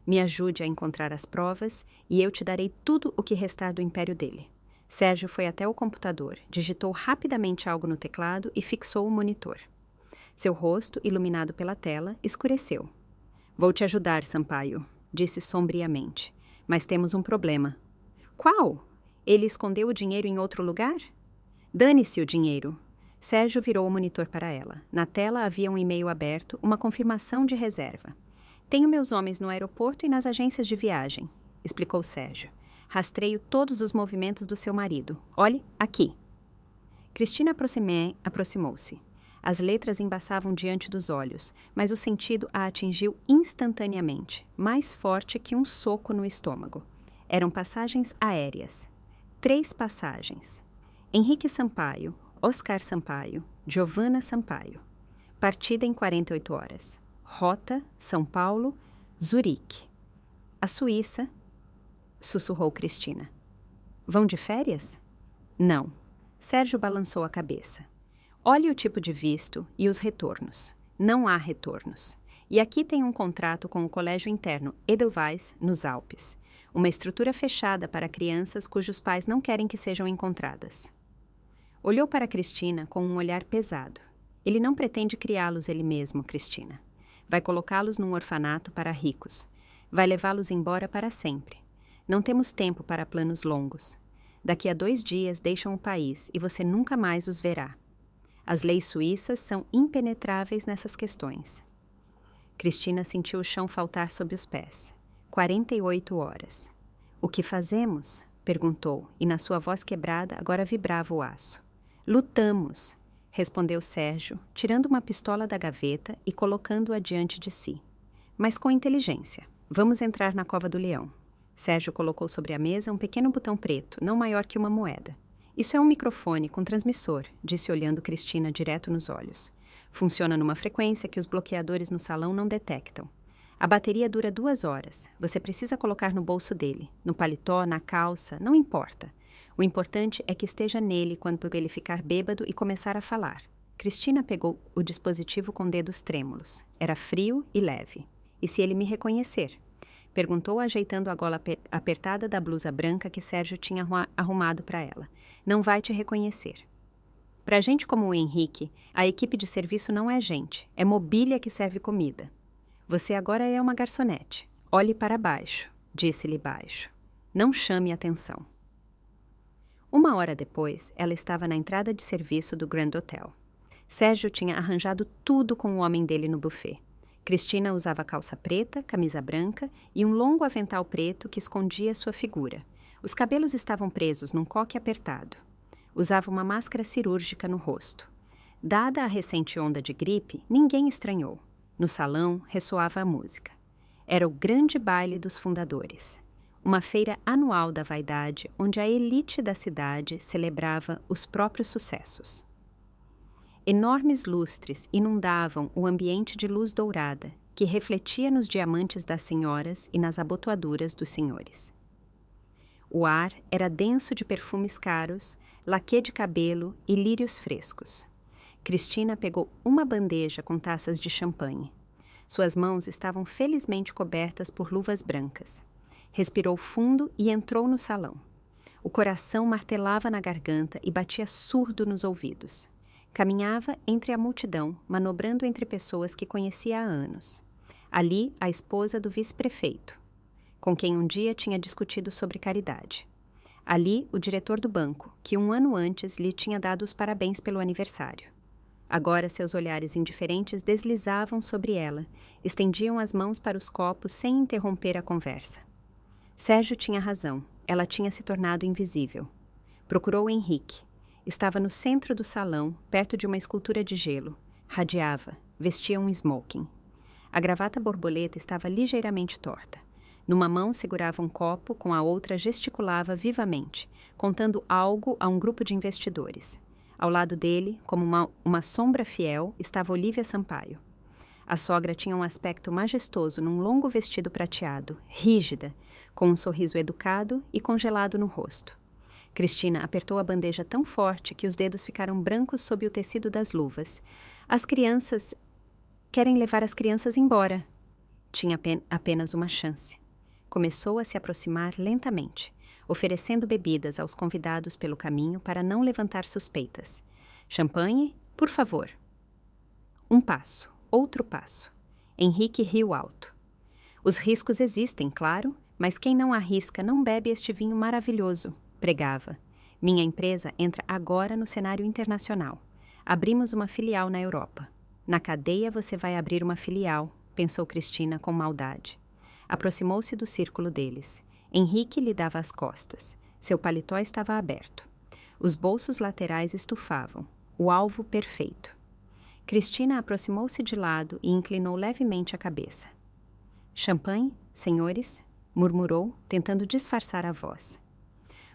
Me ajude a encontrar as provas e eu te darei tudo o que restar do império dele." Sérgio foi até o computador, digitou rapidamente algo no teclado e fixou o monitor. Seu rosto, iluminado pela tela, escureceu. "Vou te ajudar, Sampaio", disse sombriamente. "Mas temos um problema." "Qual? Ele escondeu o dinheiro em outro lugar?" "Dane-se o dinheiro." Sérgio virou o monitor para ela. Na tela havia um e-mail aberto, uma confirmação de reserva. "Tenho meus homens no aeroporto e nas agências de viagem", explicou Sérgio. "Rastreio todos os movimentos do seu marido. Olhe, aqui." Cristina aproximou-se. As letras embaçavam diante dos olhos, mas o sentido a atingiu instantaneamente, mais forte que um soco no estômago. Eram passagens aéreas. 3 passagens. Henrique Sampaio, Oscar Sampaio, Giovanna Sampaio. Partida em 48 horas. Rota, São Paulo, Zurique. "A Suíça", sussurrou Cristina. "Vão de férias?" "Não." Sérgio balançou a cabeça. "Olhe o tipo de visto e os retornos. Não há retornos. E aqui tem um contrato com o colégio interno Edelweiss, nos Alpes. Uma estrutura fechada para crianças cujos pais não querem que sejam encontradas." Olhou para Cristina com um olhar pesado. "Ele não pretende criá-los ele mesmo, Cristina. Vai colocá-los num orfanato para ricos. Vai levá-los embora para sempre. Não temos tempo para planos longos. Daqui a 2 dias deixam o país e você nunca mais os verá. As leis suíças são impenetráveis nessas questões." Cristina sentiu o chão faltar sob os pés. 48 horas. "O que fazemos?" perguntou, e na sua voz quebrada agora vibrava o aço. "Lutamos", respondeu Sérgio, tirando uma pistola da gaveta e colocando-a diante de si. "Mas com inteligência. Vamos entrar na Cova do Leão." Sérgio colocou sobre a mesa um pequeno botão preto, não maior que uma moeda. "Isso é um microfone com transmissor", disse olhando Cristina direto nos olhos. "Funciona numa frequência que os bloqueadores no salão não detectam. A bateria dura 2 horas. Você precisa colocar no bolso dele, no paletó, na calça, não importa. O importante é que esteja nele quando ele ficar bêbado e começar a falar." Cristina pegou o dispositivo com dedos trêmulos. Era frio e leve. "E se ele me reconhecer?" perguntou, ajeitando a gola apertada da blusa branca que Sérgio tinha arrumado para ela. "Não vai te reconhecer. Para gente como o Henrique, a equipe de serviço não é gente, é mobília que serve comida. Você agora é uma garçonete. Olhe para baixo", disse-lhe baixo. "Não chame atenção." 1 hora depois, ela estava na entrada de serviço do Grand Hotel. Sérgio tinha arranjado tudo com o homem dele no buffet. Cristina usava calça preta, camisa branca e um longo avental preto que escondia sua figura. Os cabelos estavam presos num coque apertado. Usava uma máscara cirúrgica no rosto. Dada a recente onda de gripe, ninguém estranhou. No salão, ressoava a música. Era o grande baile dos fundadores. Uma feira anual da vaidade onde a elite da cidade celebrava os próprios sucessos. Enormes lustres inundavam o ambiente de luz dourada, que refletia nos diamantes das senhoras e nas abotoaduras dos senhores. O ar era denso de perfumes caros, laquê de cabelo e lírios frescos. Cristina pegou uma bandeja com taças de champanhe. Suas mãos estavam felizmente cobertas por luvas brancas. Respirou fundo e entrou no salão. O coração martelava na garganta e batia surdo nos ouvidos. Caminhava entre a multidão, manobrando entre pessoas que conhecia há anos. Ali, a esposa do vice-prefeito, com quem um dia tinha discutido sobre caridade. Ali, o diretor do banco, que 1 ano antes lhe tinha dado os parabéns pelo aniversário. Agora seus olhares indiferentes deslizavam sobre ela, estendiam as mãos para os copos sem interromper a conversa. Sérgio tinha razão, ela tinha se tornado invisível. Procurou Henrique. Estava no centro do salão, perto de uma escultura de gelo. Radiava, vestia um smoking. A gravata borboleta estava ligeiramente torta. Numa mão segurava um copo, com a outra gesticulava vivamente, contando algo a um grupo de investidores. Ao lado dele, como uma sombra fiel, estava Olívia Sampaio. A sogra tinha um aspecto majestoso num longo vestido prateado, rígida, com um sorriso educado e congelado no rosto. Cristina apertou a bandeja tão forte que os dedos ficaram brancos sob o tecido das luvas. As crianças... Querem levar as crianças embora. Tinha apenas uma chance. Começou a se aproximar lentamente, oferecendo bebidas aos convidados pelo caminho para não levantar suspeitas. Champanhe, por favor. Um passo, outro passo. Henrique riu alto. Os riscos existem, claro, mas quem não arrisca não bebe este vinho maravilhoso, pregava. Minha empresa entra agora no cenário internacional. Abrimos uma filial na Europa. Na cadeia você vai abrir uma filial, pensou Cristina com maldade. Aproximou-se do círculo deles. Henrique lhe dava as costas. Seu paletó estava aberto. Os bolsos laterais estufavam. O alvo perfeito. Cristina aproximou-se de lado e inclinou levemente a cabeça. Champanhe, senhores? Murmurou, tentando disfarçar a voz.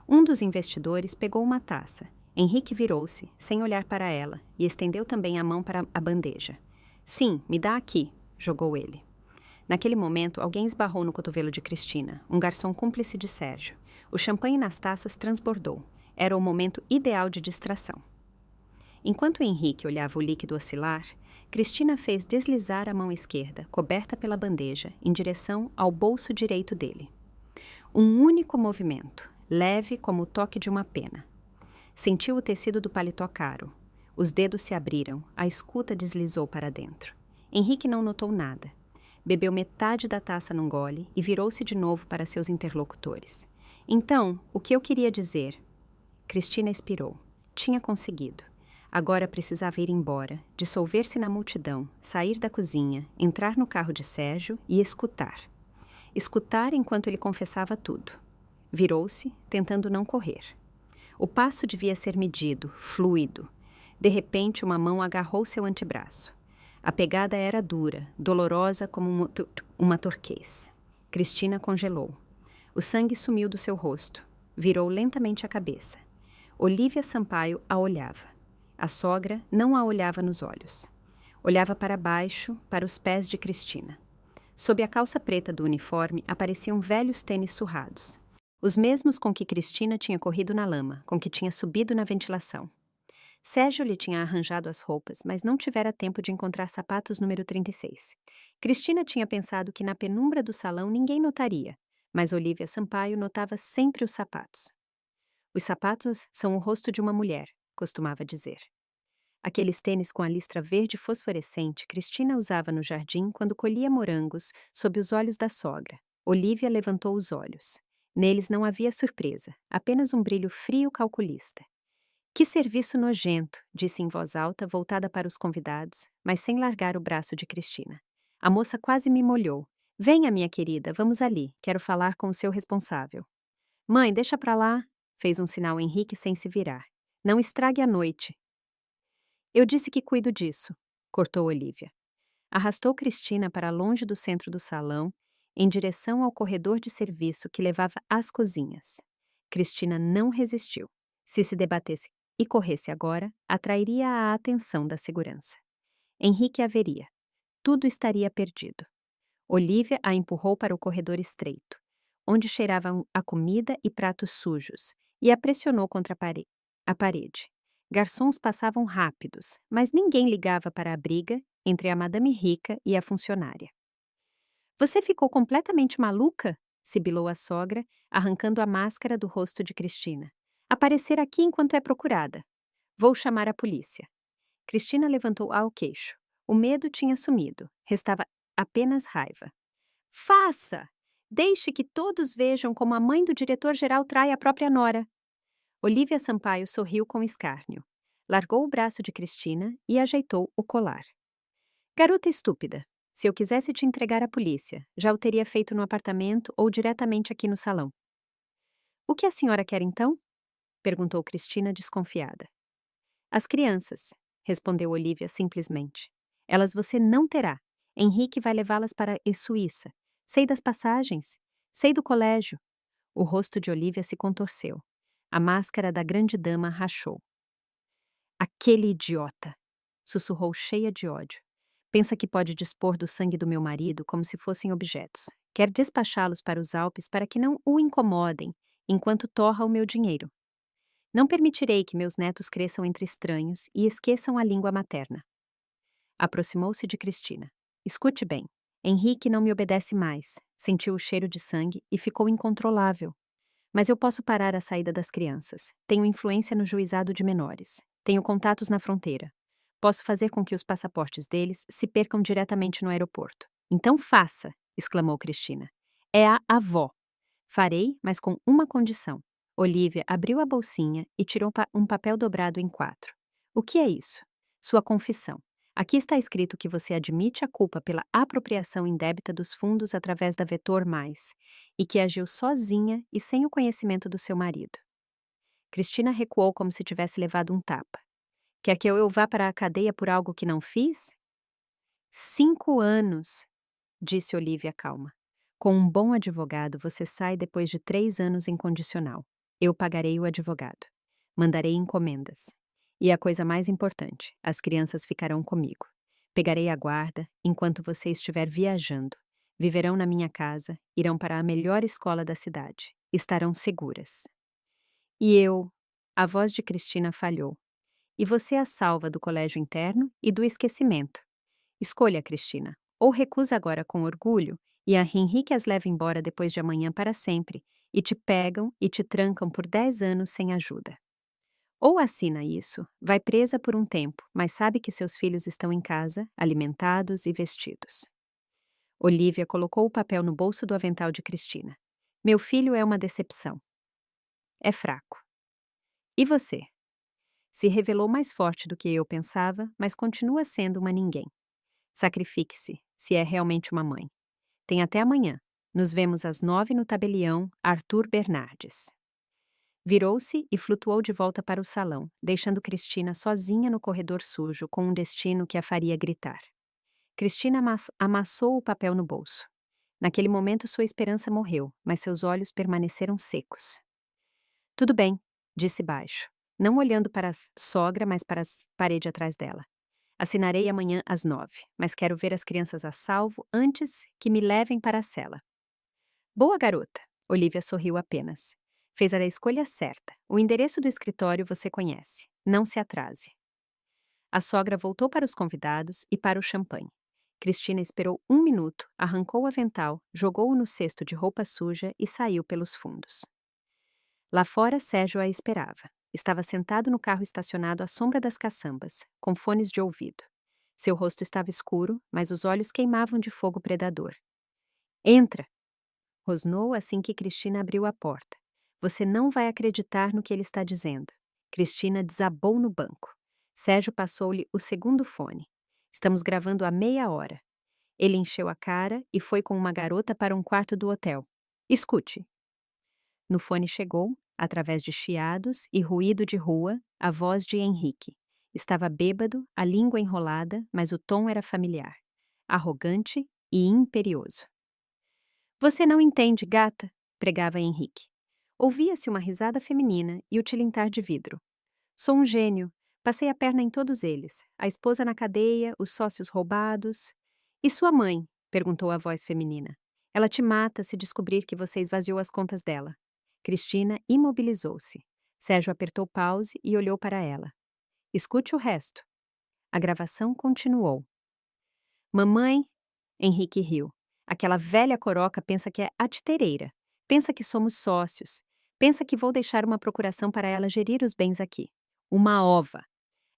Um dos investidores pegou uma taça. Henrique virou-se, sem olhar para ela, e estendeu também a mão para a bandeja. Sim, me dá aqui, jogou ele. Naquele momento, alguém esbarrou no cotovelo de Cristina, um garçom cúmplice de Sérgio. O champanhe nas taças transbordou. Era o momento ideal de distração. Enquanto Henrique olhava o líquido oscilar, Cristina fez deslizar a mão esquerda, coberta pela bandeja, em direção ao bolso direito dele. Um único movimento, leve como o toque de uma pena. Sentiu o tecido do paletó caro. Os dedos se abriram, a escuta deslizou para dentro. Henrique não notou nada. Bebeu metade da taça num gole e virou-se de novo para seus interlocutores. Então, o que eu queria dizer? Cristina expirou. Tinha conseguido. Agora precisava ir embora, dissolver-se na multidão, sair da cozinha, entrar no carro de Sérgio e escutar. Escutar enquanto ele confessava tudo. Virou-se, tentando não correr. O passo devia ser medido, fluido. De repente, uma mão agarrou seu antebraço. A pegada era dura, dolorosa como uma torquês. Cristina congelou. O sangue sumiu do seu rosto. Virou lentamente a cabeça. Olívia Sampaio a olhava. A sogra não a olhava nos olhos. Olhava para baixo, para os pés de Cristina. Sob a calça preta do uniforme apareciam velhos tênis surrados. Os mesmos com que Cristina tinha corrido na lama, com que tinha subido na ventilação. Sérgio lhe tinha arranjado as roupas, mas não tivera tempo de encontrar sapatos número 36. Cristina tinha pensado que na penumbra do salão ninguém notaria, mas Olívia Sampaio notava sempre os sapatos. Os sapatos são o rosto de uma mulher, costumava dizer. Aqueles tênis com a listra verde fosforescente Cristina usava no jardim quando colhia morangos sob os olhos da sogra. Olívia levantou os olhos. Neles não havia surpresa, apenas um brilho frio calculista. Que serviço nojento, disse em voz alta, voltada para os convidados, mas sem largar o braço de Cristina. A moça quase me molhou. Venha, minha querida, vamos ali, quero falar com o seu responsável. Mãe, deixa pra lá, fez um sinal Henrique sem se virar. Não estrague a noite. Eu disse que cuido disso, cortou Olívia. Arrastou Cristina para longe do centro do salão, em direção ao corredor de serviço que levava às cozinhas. Cristina não resistiu. Se debatesse e corresse agora, atrairia a atenção da segurança. Henrique a veria. Tudo estaria perdido. Olívia a empurrou para o corredor estreito, onde cheiravam a comida e pratos sujos, e a pressionou contra a parede. Garçons passavam rápidos, mas ninguém ligava para a briga entre a madame rica e a funcionária. Você ficou completamente maluca? Sibilou a sogra, arrancando a máscara do rosto de Cristina. Aparecer aqui enquanto é procurada. Vou chamar a polícia. Cristina levantou ao queixo. O medo tinha sumido. Restava apenas raiva. Faça! Deixe que todos vejam como a mãe do diretor-geral trai a própria nora. Olívia Sampaio sorriu com escárnio. Largou o braço de Cristina e ajeitou o colar. Garota estúpida. Se eu quisesse te entregar à polícia, já o teria feito no apartamento ou diretamente aqui no salão. O que a senhora quer então? Perguntou Cristina desconfiada. As crianças, respondeu Olívia simplesmente. Elas você não terá. Henrique vai levá-las para a Suíça. Sei das passagens. Sei do colégio. O rosto de Olívia se contorceu. A máscara da grande dama rachou. Aquele idiota! Sussurrou cheia de ódio. Pensa que pode dispor do sangue do meu marido como se fossem objetos. Quer despachá-los para os Alpes para que não o incomodem, enquanto torra o meu dinheiro. Não permitirei que meus netos cresçam entre estranhos e esqueçam a língua materna. Aproximou-se de Cristina. Escute bem. Henrique não me obedece mais. Sentiu o cheiro de sangue e ficou incontrolável. Mas eu posso parar a saída das crianças. Tenho influência no juizado de menores. Tenho contatos na fronteira. Posso fazer com que os passaportes deles se percam diretamente no aeroporto. Então faça, exclamou Cristina. É a avó. Farei, mas com uma condição. Olivia abriu a bolsinha e tirou um papel dobrado em 4. O que é isso? Sua confissão. Aqui está escrito que você admite a culpa pela apropriação indébita dos fundos através da Vetor Mais e que agiu sozinha e sem o conhecimento do seu marido. Cristina recuou como se tivesse levado um tapa. Quer que eu vá para a cadeia por algo que não fiz? 5 anos, disse Olivia calma. Com um bom advogado, você sai depois de 3 anos em condicional. Eu pagarei o advogado. Mandarei encomendas. E a coisa mais importante, as crianças ficarão comigo. Pegarei a guarda enquanto você estiver viajando. Viverão na minha casa, irão para a melhor escola da cidade. Estarão seguras. E eu... A voz de Cristina falhou. E você a salva do colégio interno e do esquecimento. Escolha, Cristina. Ou recusa agora com orgulho, e a Henrique as leva embora depois de amanhã para sempre, e te pegam e te trancam por 10 anos sem ajuda. Ou assina isso, vai presa por um tempo, mas sabe que seus filhos estão em casa, alimentados e vestidos. Olivia colocou o papel no bolso do avental de Cristina. Meu filho é uma decepção. É fraco. E você? Se revelou mais forte do que eu pensava, mas continua sendo uma ninguém. Sacrifique-se, se é realmente uma mãe. Tem até amanhã. Nos vemos às 9 no tabelião Arthur Bernardes. Virou-se e flutuou de volta para o salão, deixando Cristina sozinha no corredor sujo com um destino que a faria gritar. Cristina amassou o papel no bolso. Naquele momento sua esperança morreu, mas seus olhos permaneceram secos. Tudo bem, disse baixo, não olhando para a sogra, mas para a parede atrás dela. Assinarei amanhã às 9, mas quero ver as crianças a salvo antes que me levem para a cela. Boa garota, Olivia sorriu apenas. Fez a escolha certa. O endereço do escritório você conhece. Não se atrase. A sogra voltou para os convidados e para o champanhe. Cristina esperou 1 minuto, arrancou o avental, jogou-o no cesto de roupa suja e saiu pelos fundos. Lá fora, Sérgio a esperava. Estava sentado no carro estacionado à sombra das caçambas, com fones de ouvido. Seu rosto estava escuro, mas os olhos queimavam de fogo predador. Entra! Rosnou assim que Cristina abriu a porta. Você não vai acreditar no que ele está dizendo. Cristina desabou no banco. Sérgio passou-lhe o segundo fone. Estamos gravando há meia hora. Ele encheu a cara e foi com uma garota para um quarto do hotel. Escute. No fone chegou, através de chiados e ruído de rua, a voz de Henrique. Estava bêbado, a língua enrolada, mas o tom era familiar. Arrogante e imperioso. Você não entende, gata, pregava Henrique. Ouvia-se uma risada feminina e o tilintar de vidro. Sou um gênio. Passei a perna em todos eles. A esposa na cadeia, os sócios roubados. E sua mãe? Perguntou a voz feminina. Ela te mata se descobrir que você esvaziou as contas dela. Cristina imobilizou-se. Sérgio apertou pause e olhou para ela. Escute o resto. A gravação continuou. Mamãe, Henrique riu. Aquela velha coroca pensa que é a titereira. Pensa que somos sócios. Pensa que vou deixar uma procuração para ela gerir os bens aqui. Uma ova.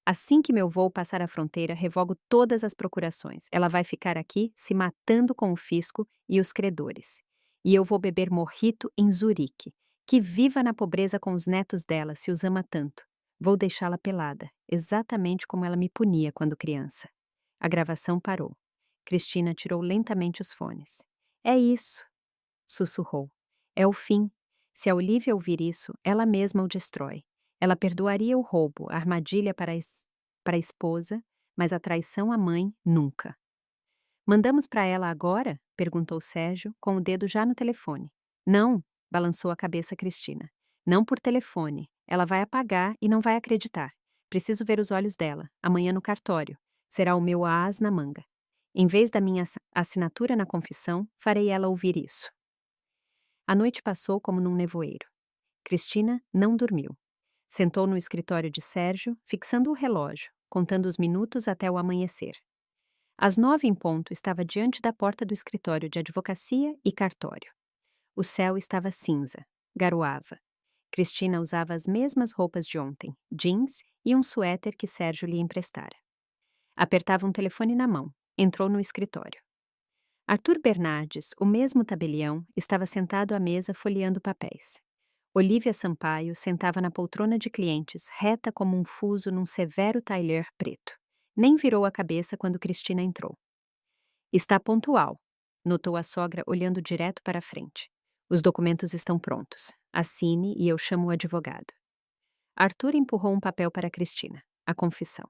Assim que meu voo passar a fronteira, revogo todas as procurações. Ela vai ficar aqui se matando com o fisco e os credores. E eu vou beber mojito em Zurique. Que viva na pobreza com os netos dela, se os ama tanto. Vou deixá-la pelada, exatamente como ela me punia quando criança. A gravação parou. Cristina tirou lentamente os fones. É isso, sussurrou. É o fim. Se a Olivia ouvir isso, ela mesma o destrói. Ela perdoaria o roubo, a armadilha para a esposa, mas a traição à mãe, nunca. Mandamos para ela agora? Perguntou Sérgio, com o dedo já no telefone. Não, balançou a cabeça Cristina. Não por telefone. Ela vai apagar e não vai acreditar. Preciso ver os olhos dela, amanhã no cartório. Será o meu as na manga. Em vez da minha assinatura na confissão, farei ela ouvir isso. A noite passou como num nevoeiro. Cristina não dormiu. Sentou no escritório de Sérgio, fixando o relógio, contando os minutos até o amanhecer. Às 9 em ponto, estava diante da porta do escritório de advocacia e cartório. O céu estava cinza, garoava. Cristina usava as mesmas roupas de ontem, jeans e um suéter que Sérgio lhe emprestara. Apertava um telefone na mão. Entrou no escritório. Arthur Bernardes, o mesmo tabelião, estava sentado à mesa folheando papéis. Olívia Sampaio sentava na poltrona de clientes, reta como um fuso num severo tailleur preto. Nem virou a cabeça quando Cristina entrou. Está pontual, notou a sogra olhando direto para a frente. Os documentos estão prontos. Assine e eu chamo o advogado. Arthur empurrou um papel para Cristina. A confissão.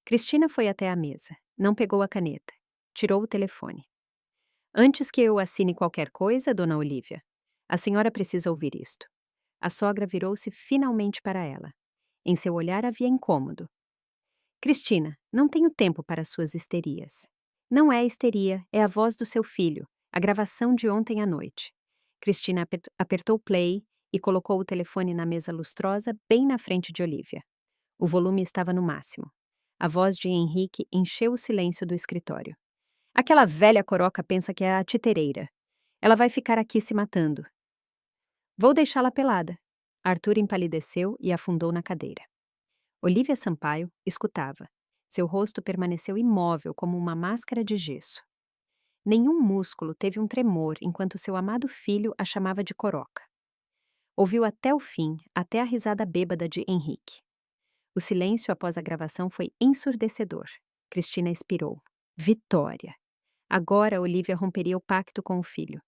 Cristina foi até a mesa. Não pegou a caneta. Tirou o telefone. Antes que eu assine qualquer coisa, dona Olívia, a senhora precisa ouvir isto. A sogra virou-se finalmente para ela. Em seu olhar havia incômodo. Cristina, não tenho tempo para suas histerias. Não é histeria, é a voz do seu filho, a gravação de ontem à noite. Cristina apertou play e colocou o telefone na mesa lustrosa bem na frente de Olívia. O volume estava no máximo. A voz de Henrique encheu o silêncio do escritório. Aquela velha coroca pensa que é a titereira. Ela vai ficar aqui se matando. Vou deixá-la pelada. Arthur empalideceu e afundou na cadeira. Olívia Sampaio escutava. Seu rosto permaneceu imóvel como uma máscara de gesso. Nenhum músculo teve um tremor enquanto seu amado filho a chamava de coroca. Ouviu até o fim, até a risada bêbada de Henrique. O silêncio após a gravação foi ensurdecedor. Cristina expirou. Vitória! Agora Olívia romperia o pacto com o filho.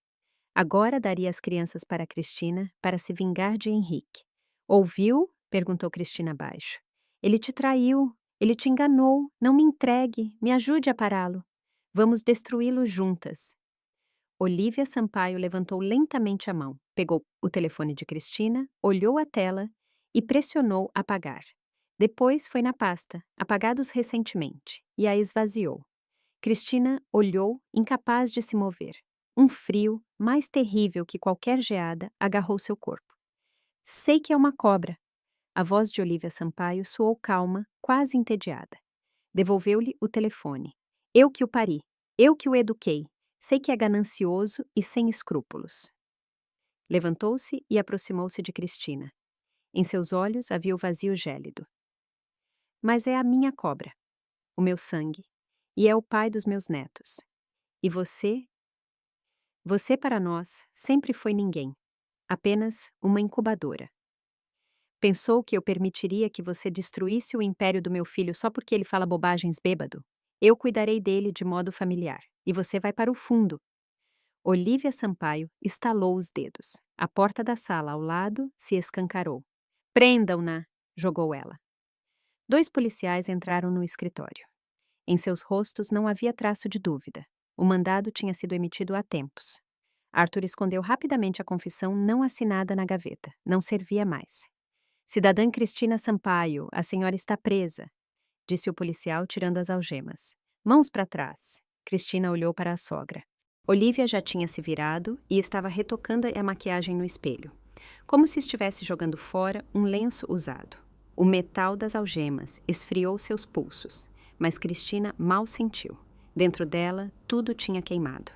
Agora daria as crianças para Cristina para se vingar de Henrique. Ouviu? Perguntou Cristina baixo. Ele te traiu, ele te enganou, não me entregue, me ajude a pará-lo. Vamos destruí-lo juntas. Olívia Sampaio levantou lentamente a mão, pegou o telefone de Cristina, olhou a tela e pressionou apagar. Depois foi na pasta, apagados recentemente, e a esvaziou. Cristina olhou, incapaz de se mover. Um frio, mais terrível que qualquer geada, agarrou seu corpo. Sei que é uma cobra. A voz de Olívia Sampaio soou calma, quase entediada. Devolveu-lhe o telefone. Eu que o pari. Eu que o eduquei. Sei que é ganancioso e sem escrúpulos. Levantou-se e aproximou-se de Cristina. Em seus olhos havia o vazio gélido. Mas é a minha cobra, o meu sangue, e é o pai dos meus netos. E você? Você para nós sempre foi ninguém, apenas uma incubadora. Pensou que eu permitiria que você destruísse o império do meu filho só porque ele fala bobagens bêbado? Eu cuidarei dele de modo familiar, e você vai para o fundo. Olívia Sampaio estalou os dedos. A porta da sala ao lado se escancarou. Prendam-na, jogou ela. 2 policiais entraram no escritório. Em seus rostos não havia traço de dúvida. O mandado tinha sido emitido há tempos. Arthur escondeu rapidamente a confissão não assinada na gaveta. Não servia mais. Cidadã Cristina Sampaio, a senhora está presa, disse o policial tirando as algemas. Mãos para trás. Cristina olhou para a sogra. Olívia já tinha se virado e estava retocando a maquiagem no espelho, como se estivesse jogando fora um lenço usado. O metal das algemas esfriou seus pulsos, mas Cristina mal sentiu. Dentro dela, tudo tinha queimado.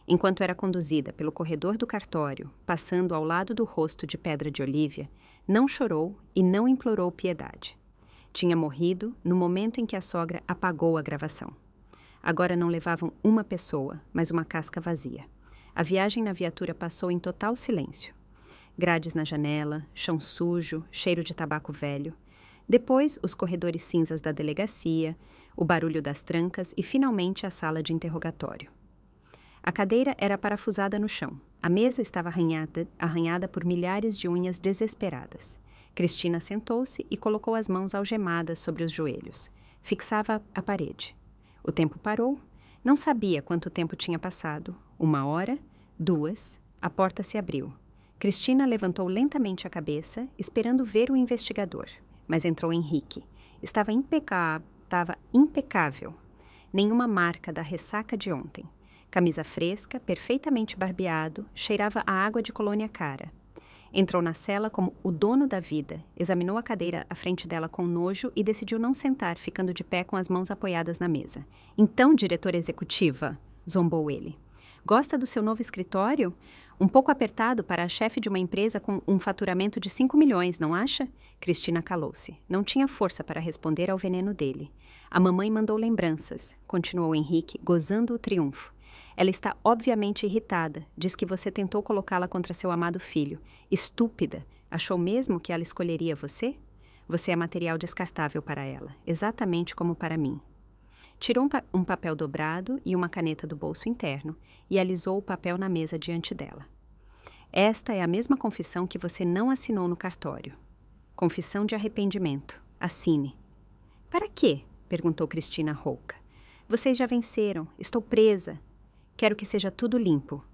Enquanto era conduzida pelo corredor do cartório, passando ao lado do rosto de pedra de Olívia, não chorou e não implorou piedade. Tinha morrido no momento em que a sogra apagou a gravação. Agora não levavam uma pessoa, mas uma casca vazia. A viagem na viatura passou em total silêncio. Grades na janela, chão sujo, cheiro de tabaco velho. Depois, os corredores cinzas da delegacia, o barulho das trancas e, finalmente, a sala de interrogatório. A cadeira era parafusada no chão. A mesa estava arranhada por milhares de unhas desesperadas. Cristina sentou-se e colocou as mãos algemadas sobre os joelhos. Fixava a parede. O tempo parou. Não sabia quanto tempo tinha passado. 1 hora, 2, a porta se abriu. Cristina levantou lentamente a cabeça, esperando ver o investigador. mas entrou Henrique. Estava impecável. Nenhuma marca da ressaca de ontem. Camisa fresca, perfeitamente barbeado, cheirava a água de colônia cara. Entrou na cela como o dono da vida, examinou a cadeira à frente dela com nojo e decidiu não sentar, ficando de pé com as mãos apoiadas na mesa. Então, diretora executiva, zombou ele. Gosta do seu novo escritório? Um pouco apertado para a chefe de uma empresa com um faturamento de 5 milhões, não acha? Cristina calou-se. Não tinha força para responder ao veneno dele. A mamãe mandou lembranças, continuou Henrique, gozando o triunfo. Ela está obviamente irritada. Diz que você tentou colocá-la contra seu amado filho. Estúpida. Achou mesmo que ela escolheria você? Você é material descartável para ela, exatamente como para mim. Tirou um papel dobrado e uma caneta do bolso interno e alisou o papel na mesa diante dela. Esta é a mesma confissão que você não assinou no cartório. Confissão de arrependimento. Assine. Para quê? Perguntou Cristina rouca. Vocês já venceram. Estou presa. Quero que seja tudo limpo.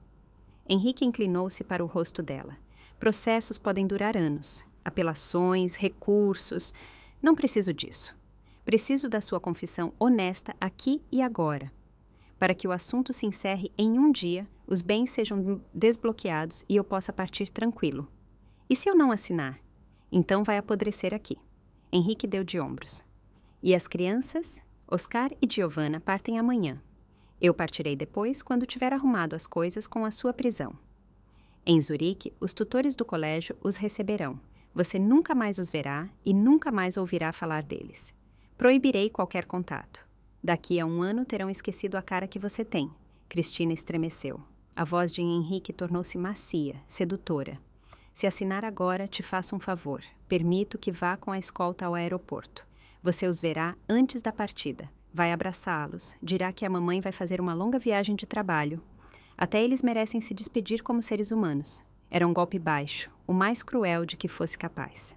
Henrique inclinou-se para o rosto dela. Processos podem durar anos. Apelações, recursos. Não preciso disso. Preciso da sua confissão honesta aqui e agora. Para que o assunto se encerre em um dia, os bens sejam desbloqueados e eu possa partir tranquilo. E se eu não assinar? Então vai apodrecer aqui. Henrique deu de ombros. E as crianças? Oscar e Giovanna partem amanhã. Eu partirei depois, quando tiver arrumado as coisas com a sua prisão. Em Zurique, os tutores do colégio os receberão. Você nunca mais os verá e nunca mais ouvirá falar deles. Proibirei qualquer contato. Daqui a um ano terão esquecido a cara que você tem. Cristina estremeceu. A voz de Henrique tornou-se macia, sedutora. Se assinar agora, te faço um favor. Permito que vá com a escolta ao aeroporto. Você os verá antes da partida. Vai abraçá-los, dirá que a mamãe vai fazer uma longa viagem de trabalho. Até eles merecem se despedir como seres humanos. Era um golpe baixo, o mais cruel de que fosse capaz.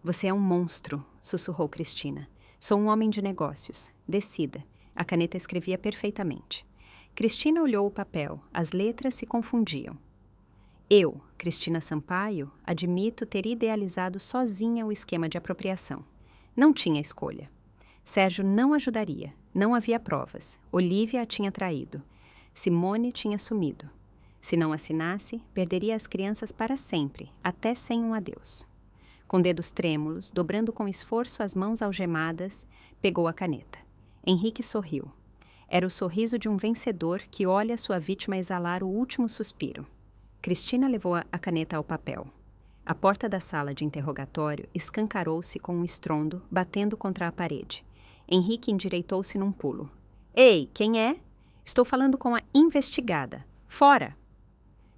Você é um monstro, sussurrou Cristina. Sou um homem de negócios. Decida. A caneta escrevia perfeitamente. Cristina olhou o papel. As letras se confundiam. Eu, Cristina Sampaio, admito ter idealizado sozinha o esquema de apropriação. Não tinha escolha. Sérgio não ajudaria. Não havia provas. Olívia a tinha traído. Simone tinha sumido. Se não assinasse, perderia as crianças para sempre, até sem um adeus. Com dedos trêmulos, dobrando com esforço as mãos algemadas, pegou a caneta. Henrique sorriu. Era o sorriso de um vencedor que olha sua vítima exalar o último suspiro. Cristina levou a caneta ao papel. A porta da sala de interrogatório escancarou-se com um estrondo, batendo contra a parede. Henrique endireitou-se num pulo. Ei, quem é? Estou falando com a investigada. Fora!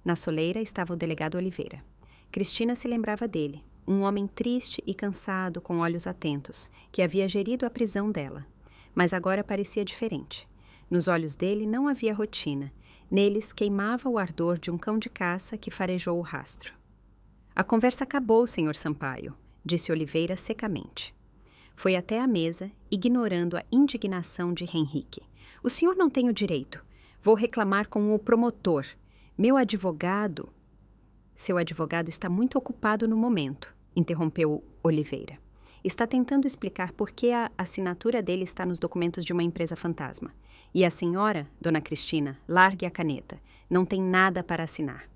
Na soleira estava o delegado Oliveira. Cristina se lembrava dele, um homem triste e cansado, com olhos atentos, que havia gerido a prisão dela. Mas agora parecia diferente. Nos olhos dele não havia rotina. Neles queimava o ardor de um cão de caça que farejou o rastro. A conversa acabou, Sr. Sampaio, disse Oliveira secamente. Foi até a mesa, ignorando a indignação de Henrique. O senhor não tem o direito. Vou reclamar com o promotor. Meu advogado... Seu advogado está muito ocupado no momento, interrompeu Oliveira. Está tentando explicar por que a assinatura dele está nos documentos de uma empresa fantasma. E a senhora, dona Cristina, largue a caneta. Não tem nada para assinar.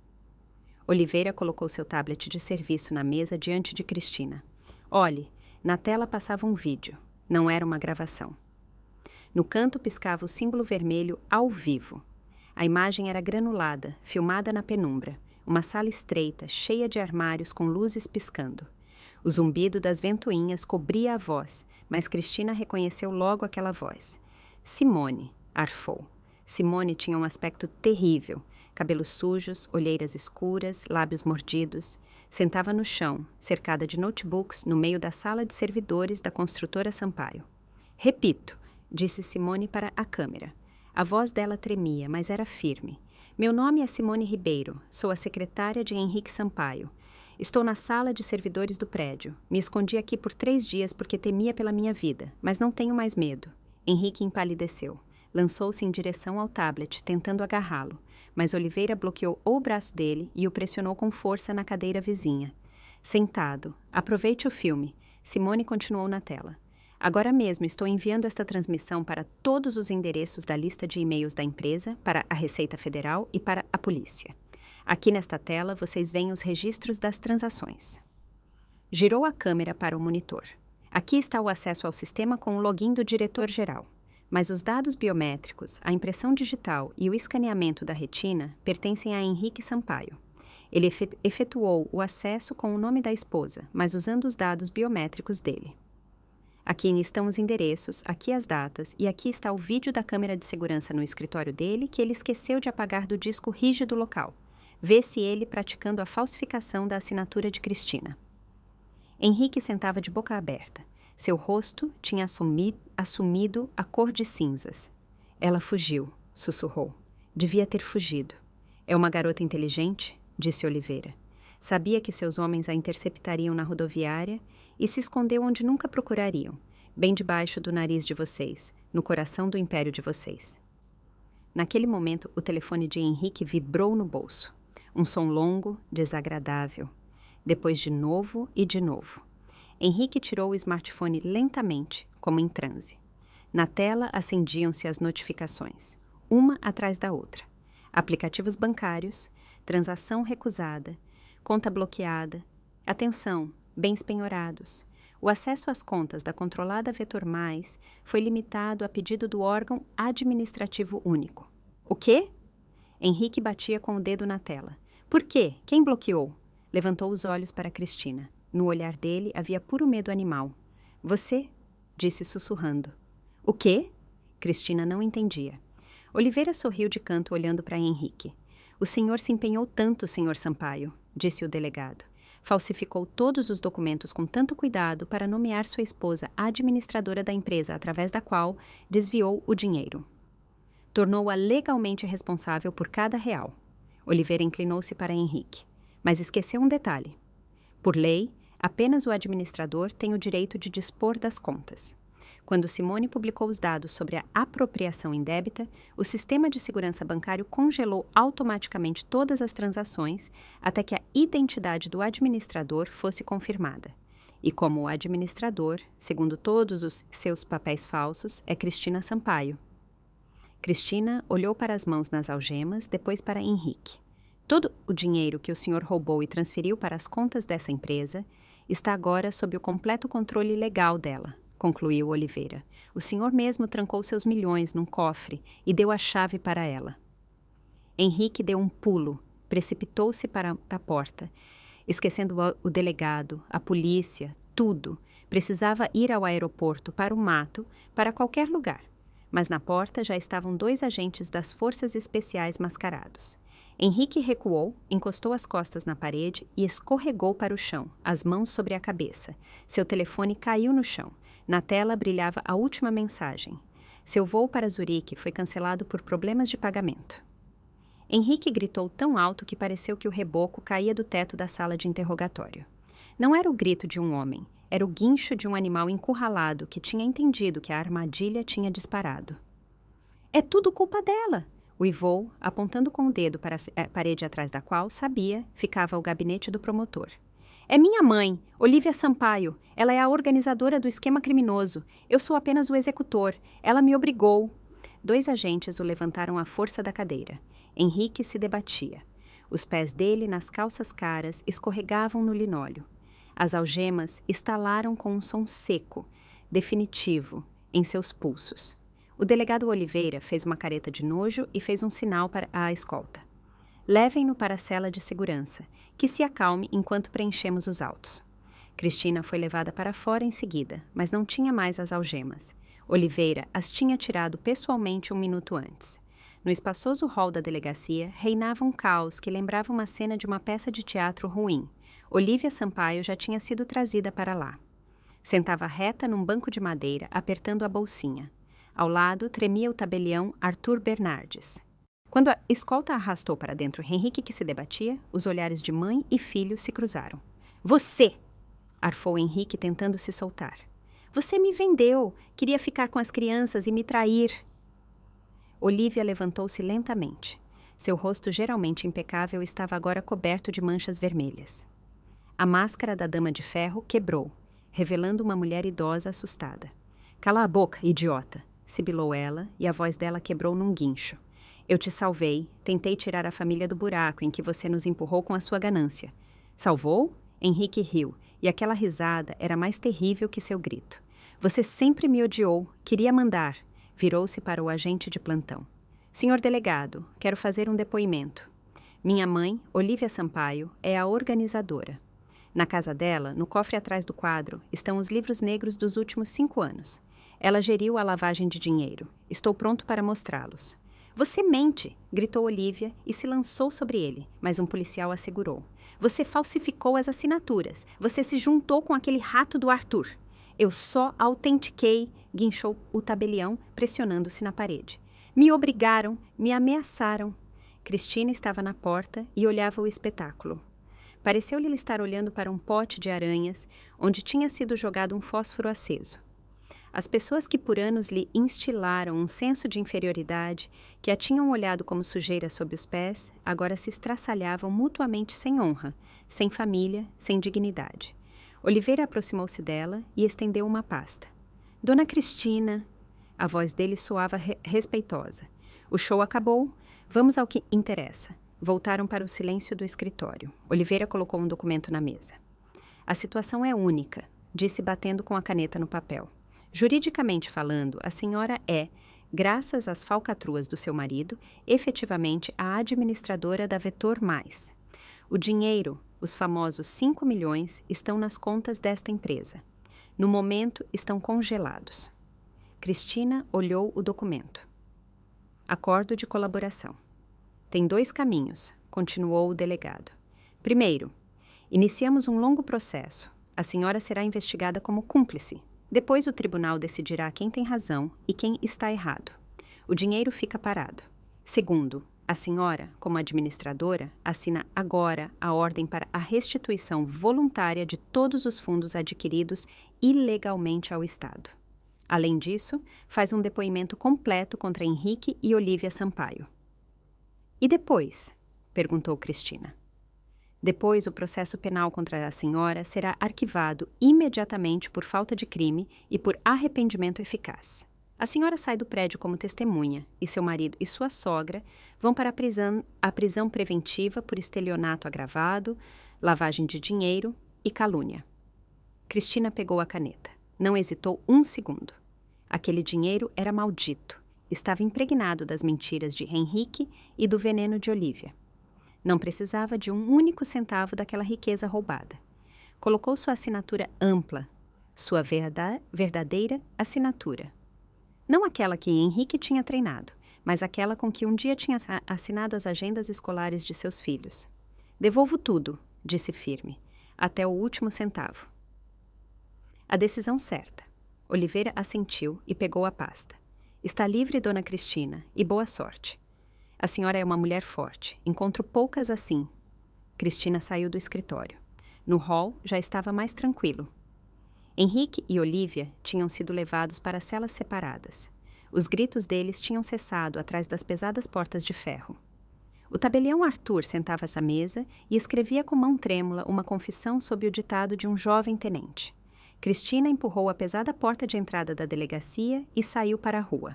Oliveira colocou seu tablet de serviço na mesa diante de Cristina. Olhe, na tela passava um vídeo. Não era uma gravação. No canto piscava o símbolo vermelho ao vivo. A imagem era granulada, filmada na penumbra. Uma sala estreita, cheia de armários com luzes piscando. O zumbido das ventoinhas cobria a voz, mas Cristina reconheceu logo aquela voz. Simone, arfou. Simone tinha um aspecto terrível. Cabelos sujos, olheiras escuras, lábios mordidos. Sentava no chão, cercada de notebooks, no meio da sala de servidores da construtora Sampaio. Repito, disse Simone para a câmera. A voz dela tremia, mas era firme. Meu nome é Simone Ribeiro, sou a secretária de Henrique Sampaio. Estou na sala de servidores do prédio. Me escondi aqui por 3 dias porque temia pela minha vida, mas não tenho mais medo. Henrique empalideceu. Lançou-se em direção ao tablet, tentando agarrá-lo, mas Oliveira bloqueou o braço dele e o pressionou com força na cadeira vizinha. Sentado. Aproveite o filme. Simone continuou na tela. Agora mesmo estou enviando esta transmissão para todos os endereços da lista de e-mails da empresa, para a Receita Federal e para a polícia. Aqui nesta tela vocês veem os registros das transações. Girou a câmera para o monitor. Aqui está o acesso ao sistema com o login do diretor-geral. Mas os dados biométricos, a impressão digital e o escaneamento da retina pertencem a Henrique Sampaio. Ele efetuou o acesso com o nome da esposa, mas usando os dados biométricos dele. Aqui estão os endereços, aqui as datas e aqui está o vídeo da câmera de segurança no escritório dele que ele esqueceu de apagar do disco rígido local. Vê-se ele praticando a falsificação da assinatura de Cristina. Henrique sentava de boca aberta. Seu rosto tinha assumido a cor de cinzas. Ela fugiu, sussurrou. Devia ter fugido. É uma garota inteligente? Disse Oliveira. Sabia que seus homens a interceptariam na rodoviária e se escondeu onde nunca procurariam, bem debaixo do nariz de vocês, no coração do império de vocês. Naquele momento, o telefone de Henrique vibrou no bolso. Um som longo, desagradável. Depois de novo e de novo. Henrique tirou o smartphone lentamente, como em transe. Na tela acendiam-se as notificações, uma atrás da outra. Aplicativos bancários, transação recusada, conta bloqueada, atenção, bens penhorados. O acesso às contas da controlada Vetor Mais foi limitado a pedido do órgão administrativo único. O quê? Henrique batia com o dedo na tela. Por quê? Quem bloqueou? Levantou os olhos para Cristina. No olhar dele havia puro medo animal. Você? Disse sussurrando. O quê? Cristina não entendia. Oliveira sorriu de canto olhando para Henrique. O senhor se empenhou tanto, senhor Sampaio, disse o delegado. Falsificou todos os documentos com tanto cuidado para nomear sua esposa administradora da empresa através da qual desviou o dinheiro. Tornou-a legalmente responsável por cada real. Oliveira inclinou-se para Henrique. Mas esqueceu um detalhe. Por lei, apenas o administrador tem o direito de dispor das contas. Quando Simone publicou os dados sobre a apropriação indébita, o sistema de segurança bancário congelou automaticamente todas as transações até que a identidade do administrador fosse confirmada. E como o administrador, segundo todos os seus papéis falsos, é Cristina Sampaio. Cristina olhou para as mãos nas algemas, depois para Henrique. Todo o dinheiro que o senhor roubou e transferiu para as contas dessa empresa está agora sob o completo controle legal dela, concluiu Oliveira. O senhor mesmo trancou seus milhões num cofre e deu a chave para ela. Henrique deu um pulo, precipitou-se para a porta, esquecendo o delegado, a polícia, tudo. Precisava ir ao aeroporto, para o mato, para qualquer lugar. Mas na porta já estavam 2 agentes das Forças Especiais mascarados. Henrique recuou, encostou as costas na parede e escorregou para o chão, as mãos sobre a cabeça. Seu telefone caiu no chão. Na tela brilhava a última mensagem. Seu voo para Zurique foi cancelado por problemas de pagamento. Henrique gritou tão alto que pareceu que o reboco caía do teto da sala de interrogatório. Não era o grito de um homem, era o guincho de um animal encurralado que tinha entendido que a armadilha tinha disparado. É tudo culpa dela! Uivou, apontando com o dedo para a parede atrás da qual, sabia, ficava o gabinete do promotor. É minha mãe, Olívia Sampaio. Ela é a organizadora do esquema criminoso. Eu sou apenas o executor. Ela me obrigou. 2 agentes o levantaram à força da cadeira. Henrique se debatia. Os pés dele, nas calças caras, escorregavam no linóleo. As algemas estalaram com um som seco, definitivo, em seus pulsos. O delegado Oliveira fez uma careta de nojo e fez um sinal para a escolta. Levem-no para a cela de segurança, que se acalme enquanto preenchemos os autos. Cristina foi levada para fora em seguida, mas não tinha mais as algemas. Oliveira as tinha tirado pessoalmente 1 minuto antes. No espaçoso hall da delegacia, reinava um caos que lembrava uma cena de uma peça de teatro ruim. Olívia Sampaio já tinha sido trazida para lá. Sentava reta num banco de madeira, apertando a bolsinha. Ao lado, tremia o tabelião Arthur Bernardes. Quando a escolta arrastou para dentro Henrique, que se debatia, os olhares de mãe e filho se cruzaram. Você! Arfou Henrique, tentando se soltar. Você me vendeu! Queria ficar com as crianças e me trair! Olívia levantou-se lentamente. Seu rosto geralmente impecável estava agora coberto de manchas vermelhas. A máscara da Dama de Ferro quebrou. revelando uma mulher idosa assustada. Cala a boca, idiota, sibilou ela, e a voz dela quebrou num guincho. Eu te salvei, tentei tirar a família do buraco em que você nos empurrou com a sua ganância. Salvou? Henrique riu, e aquela risada era mais terrível que seu grito. Você sempre me odiou, queria mandar. Virou-se para o agente de plantão. Senhor delegado, quero fazer um depoimento. Minha mãe, Olívia Sampaio, é a organizadora. Na casa dela, no cofre atrás do quadro, estão os livros negros dos últimos 5 anos. Ela geriu a lavagem de dinheiro. Estou pronto para mostrá-los. Você mente! Gritou Olívia e se lançou sobre ele, mas um policial a segurou. Você falsificou as assinaturas. Você se juntou com aquele rato do Arthur. Eu só autentiquei, guinchou o tabelião, pressionando-se na parede. Me obrigaram, me ameaçaram. Cristina estava na porta e olhava o espetáculo. Pareceu-lhe estar olhando para um pote de aranhas, onde tinha sido jogado um fósforo aceso. As pessoas que por anos lhe instilaram um senso de inferioridade, que a tinham olhado como sujeira sob os pés, agora se estraçalhavam mutuamente sem honra, sem família, sem dignidade. Oliveira aproximou-se dela e estendeu uma pasta. Dona Cristina... A voz dele soava respeitosa. O show acabou. Vamos ao que interessa. Voltaram para o silêncio do escritório. Oliveira colocou um documento na mesa. A situação é única, disse batendo com a caneta no papel. Juridicamente falando, a senhora é, graças às falcatruas do seu marido, efetivamente a administradora da Vetor Mais. O dinheiro, os famosos 5 milhões, estão nas contas desta empresa. No momento, estão congelados. Cristina olhou o documento. Acordo de colaboração. Tem 2 caminhos, continuou o delegado. Primeiro, iniciamos um longo processo. A senhora será investigada como cúmplice. Depois o tribunal decidirá quem tem razão e quem está errado. O dinheiro fica parado. Segundo, a senhora, como administradora, assina agora a ordem para a restituição voluntária de todos os fundos adquiridos ilegalmente ao Estado. Além disso, faz um depoimento completo contra Henrique e Olívia Sampaio. E depois? Perguntou Cristina. Depois, o processo penal contra a senhora será arquivado imediatamente por falta de crime e por arrependimento eficaz. A senhora sai do prédio como testemunha e seu marido e sua sogra vão para a prisão preventiva por estelionato agravado, lavagem de dinheiro e calúnia. Cristina pegou a caneta. Não hesitou um segundo. Aquele dinheiro era maldito. Estava impregnado das mentiras de Henrique e do veneno de Olívia. Não precisava de um único centavo daquela riqueza roubada. Colocou sua assinatura ampla, sua verdadeira assinatura. Não aquela que Henrique tinha treinado, mas aquela com que um dia tinha assinado as agendas escolares de seus filhos. Devolvo tudo, disse firme, até o último centavo. A decisão certa. Oliveira assentiu e pegou a pasta. Está livre, dona Cristina, e boa sorte. A senhora é uma mulher forte. Encontro poucas assim. Cristina saiu do escritório. No hall já estava mais tranquilo. Henrique e Olívia tinham sido levados para celas separadas. Os gritos deles tinham cessado atrás das pesadas portas de ferro. O tabelião Arthur sentava-se à mesa e escrevia com mão trêmula uma confissão sob o ditado de um jovem tenente. Cristina empurrou a pesada porta de entrada da delegacia e saiu para a rua.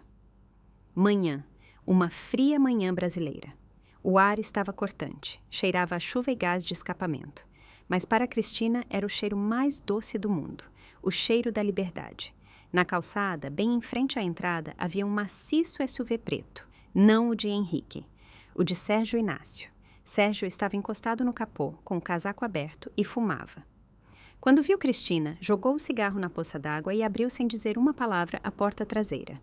Manhã. Uma fria manhã brasileira. O ar estava cortante, cheirava a chuva e gás de escapamento. Mas para Cristina era o cheiro mais doce do mundo, o cheiro da liberdade. Na calçada, bem em frente à entrada, havia um maciço SUV preto, não o de Henrique, o de Sérgio Inácio. Sérgio estava encostado no capô, com o casaco aberto, e fumava. Quando viu Cristina, jogou o cigarro na poça d'água e abriu sem dizer uma palavra a porta traseira.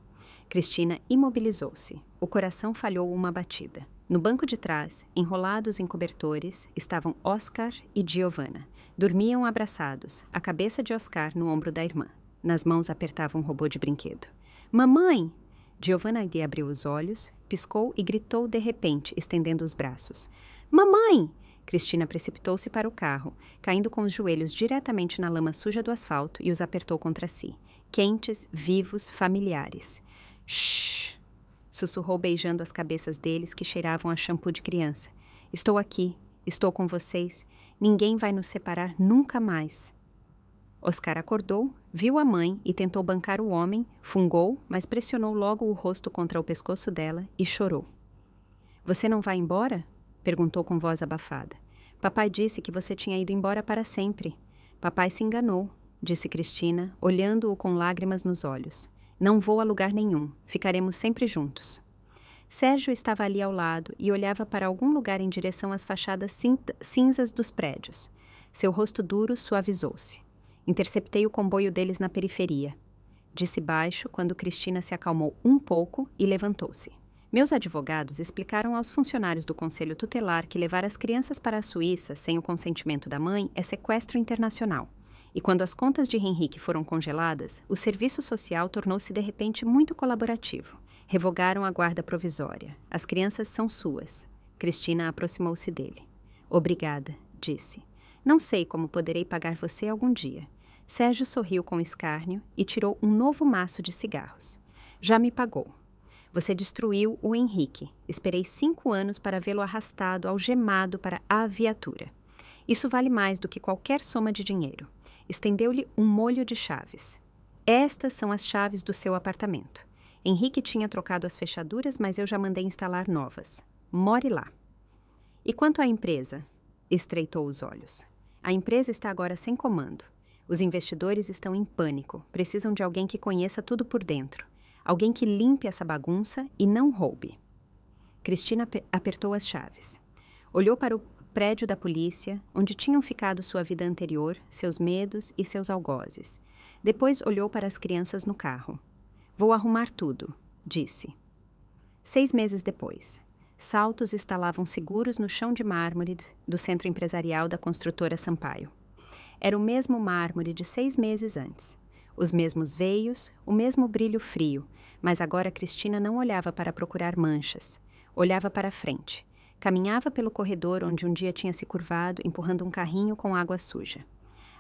Cristina imobilizou-se. O coração falhou uma batida. No banco de trás, enrolados em cobertores, estavam Oscar e Giovanna. Dormiam abraçados, a cabeça de Oscar no ombro da irmã. Nas mãos apertava um robô de brinquedo. Mamãe! Giovanna lhe abriu os olhos, piscou e gritou de repente, estendendo os braços. Mamãe! Cristina precipitou-se para o carro, caindo com os joelhos diretamente na lama suja do asfalto e os apertou contra si. Quentes, vivos, familiares. Shhh! Sussurrou beijando as cabeças deles que cheiravam a shampoo de criança. Estou aqui, estou com vocês. Ninguém vai nos separar nunca mais. Oscar acordou, viu a mãe e tentou bancar o homem, fungou, mas pressionou logo o rosto contra o pescoço dela e chorou. Você não vai embora? Perguntou com voz abafada. Papai disse que você tinha ido embora para sempre. Papai se enganou, disse Cristina, olhando-o com lágrimas nos olhos. Não vou a lugar nenhum, ficaremos sempre juntos. Sérgio estava ali ao lado e olhava para algum lugar em direção às fachadas cinzas dos prédios. Seu rosto duro suavizou-se. Interceptei o comboio deles na periferia. Disse baixo quando Cristina se acalmou um pouco e levantou-se. Meus advogados explicaram aos funcionários do Conselho Tutelar que levar as crianças para a Suíça sem o consentimento da mãe é sequestro internacional. E quando as contas de Henrique foram congeladas, o serviço social tornou-se de repente muito colaborativo. Revogaram a guarda provisória. As crianças são suas. Cristina aproximou-se dele. Obrigada, disse. Não sei como poderei pagar você algum dia. Sérgio sorriu com escárnio e tirou um novo maço de cigarros. Já me pagou. Você destruiu o Henrique. Esperei 5 anos para vê-lo arrastado, algemado para a viatura. Isso vale mais do que qualquer soma de dinheiro. Estendeu-lhe um molho de chaves. Estas são as chaves do seu apartamento. Henrique tinha trocado as fechaduras, mas eu já mandei instalar novas. More lá. E quanto à empresa? Estreitou os olhos. A empresa está agora sem comando. Os investidores estão em pânico. Precisam de alguém que conheça tudo por dentro. Alguém que limpe essa bagunça e não roube. Cristina apertou as chaves. Olhou para o prédio da polícia, onde tinham ficado sua vida anterior, seus medos e seus algozes. Depois olhou para as crianças no carro. Vou arrumar tudo, disse. 6 meses depois, saltos estalavam seguros no chão de mármore do centro empresarial da construtora Sampaio. Era o mesmo mármore de 6 meses antes. Os mesmos veios, o mesmo brilho frio, mas agora Cristina não olhava para procurar manchas. Olhava para frente. Caminhava pelo corredor onde um dia tinha se curvado, empurrando um carrinho com água suja.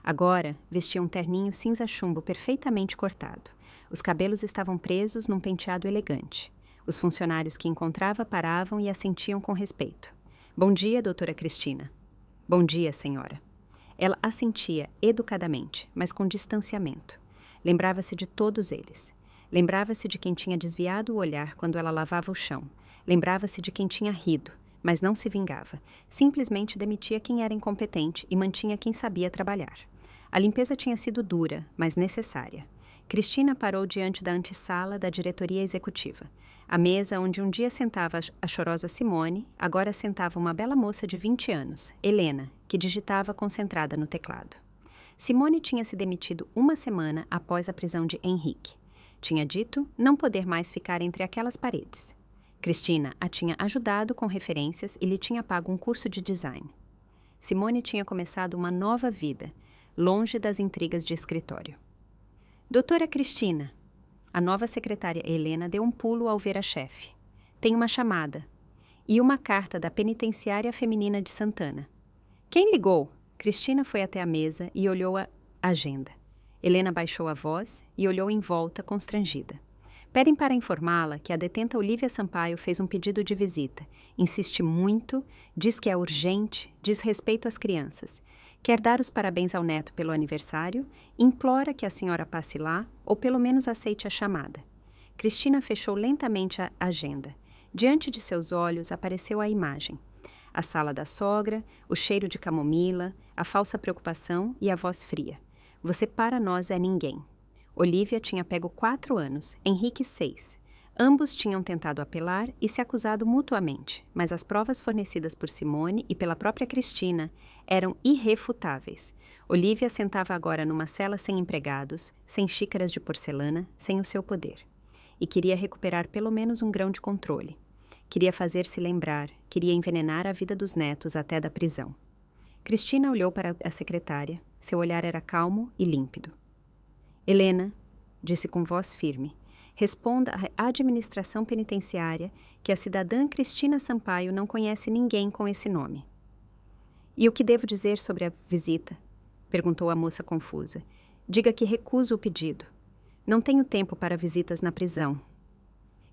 Agora, vestia um terninho cinza chumbo perfeitamente cortado. Os cabelos estavam presos num penteado elegante. Os funcionários que encontrava paravam e assentiam com respeito. Bom dia, doutora Cristina. Bom dia, senhora. Ela assentia educadamente, mas com distanciamento. Lembrava-se de todos eles. Lembrava-se de quem tinha desviado o olhar quando ela lavava o chão. Lembrava-se de quem tinha rido, mas não se vingava. Simplesmente demitia quem era incompetente e mantinha quem sabia trabalhar. A limpeza tinha sido dura, mas necessária. Cristina parou diante da antessala da diretoria executiva. A mesa onde um dia sentava a chorosa Simone, agora sentava uma bela moça de 20 anos, Helena, que digitava concentrada no teclado. Simone tinha se demitido 1 semana após a prisão de Henrique. Tinha dito não poder mais ficar entre aquelas paredes. Cristina a tinha ajudado com referências e lhe tinha pago um curso de design. Simone tinha começado uma nova vida, longe das intrigas de escritório. Doutora Cristina. A nova secretária Helena deu um pulo ao ver a chefe. Tem uma chamada. E uma carta da penitenciária feminina de Santana. Quem ligou? Cristina foi até a mesa e olhou a agenda. Helena baixou a voz e olhou em volta, constrangida. Pedem para informá-la que a detenta Olívia Sampaio fez um pedido de visita. Insiste muito, diz que é urgente, diz respeito às crianças. Quer dar os parabéns ao neto pelo aniversário, implora que a senhora passe lá ou pelo menos aceite a chamada. Cristina fechou lentamente a agenda. Diante de seus olhos apareceu a imagem. A sala da sogra, o cheiro de camomila, a falsa preocupação e a voz fria. Você para nós é ninguém. Olívia tinha pego 4 anos, Henrique 6. Ambos tinham tentado apelar e se acusado mutuamente, mas as provas fornecidas por Simone e pela própria Cristina eram irrefutáveis. Olívia sentava agora numa cela sem empregados, sem xícaras de porcelana, sem o seu poder. E queria recuperar pelo menos um grão de controle. Queria fazer-se lembrar, queria envenenar a vida dos netos até da prisão. Cristina olhou para a secretária, seu olhar era calmo e límpido. Helena, disse com voz firme, responda à administração penitenciária que a cidadã Cristina Sampaio não conhece ninguém com esse nome. E o que devo dizer sobre a visita? Perguntou a moça confusa. Diga que recuso o pedido. Não tenho tempo para visitas na prisão.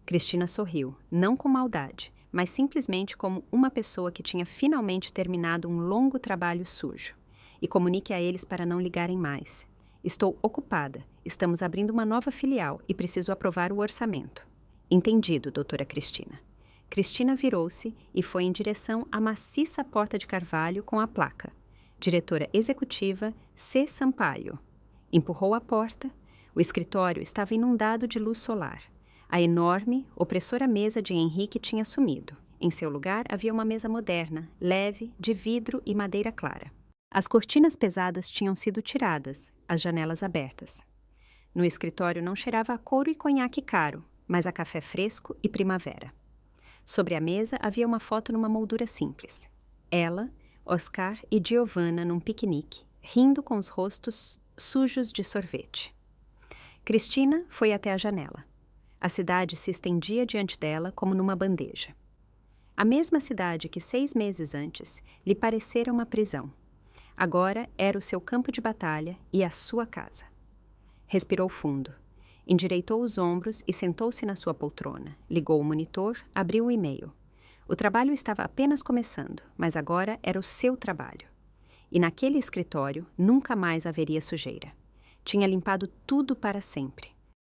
Cristina sorriu, não com maldade, mas simplesmente como uma pessoa que tinha finalmente terminado um longo trabalho sujo. E comunique a eles para não ligarem mais. Estou ocupada. Estamos abrindo uma nova filial e preciso aprovar o orçamento. Entendido, doutora Cristina. Cristina virou-se e foi em direção à maciça porta de carvalho com a placa: Diretora Executiva C. Sampaio. Empurrou a porta. O escritório estava inundado de luz solar. A enorme, opressora mesa de Henrique tinha sumido. Em seu lugar havia uma mesa moderna, leve, de vidro e madeira clara. As cortinas pesadas tinham sido tiradas, as janelas abertas. No escritório não cheirava a couro e conhaque caro, mas a café fresco e primavera. Sobre a mesa havia uma foto numa moldura simples. Ela, Oscar e Giovanna num piquenique, rindo com os rostos sujos de sorvete. Cristina foi até a janela. A cidade se estendia diante dela como numa bandeja. A mesma cidade que 6 meses antes lhe parecera uma prisão. Agora era o seu campo de batalha e a sua casa. Respirou fundo. Endireitou os ombros e sentou-se na sua poltrona. Ligou o monitor, abriu o e-mail. O trabalho estava apenas começando, mas agora era o seu trabalho. E naquele escritório nunca mais haveria sujeira. Tinha limpado tudo para sempre.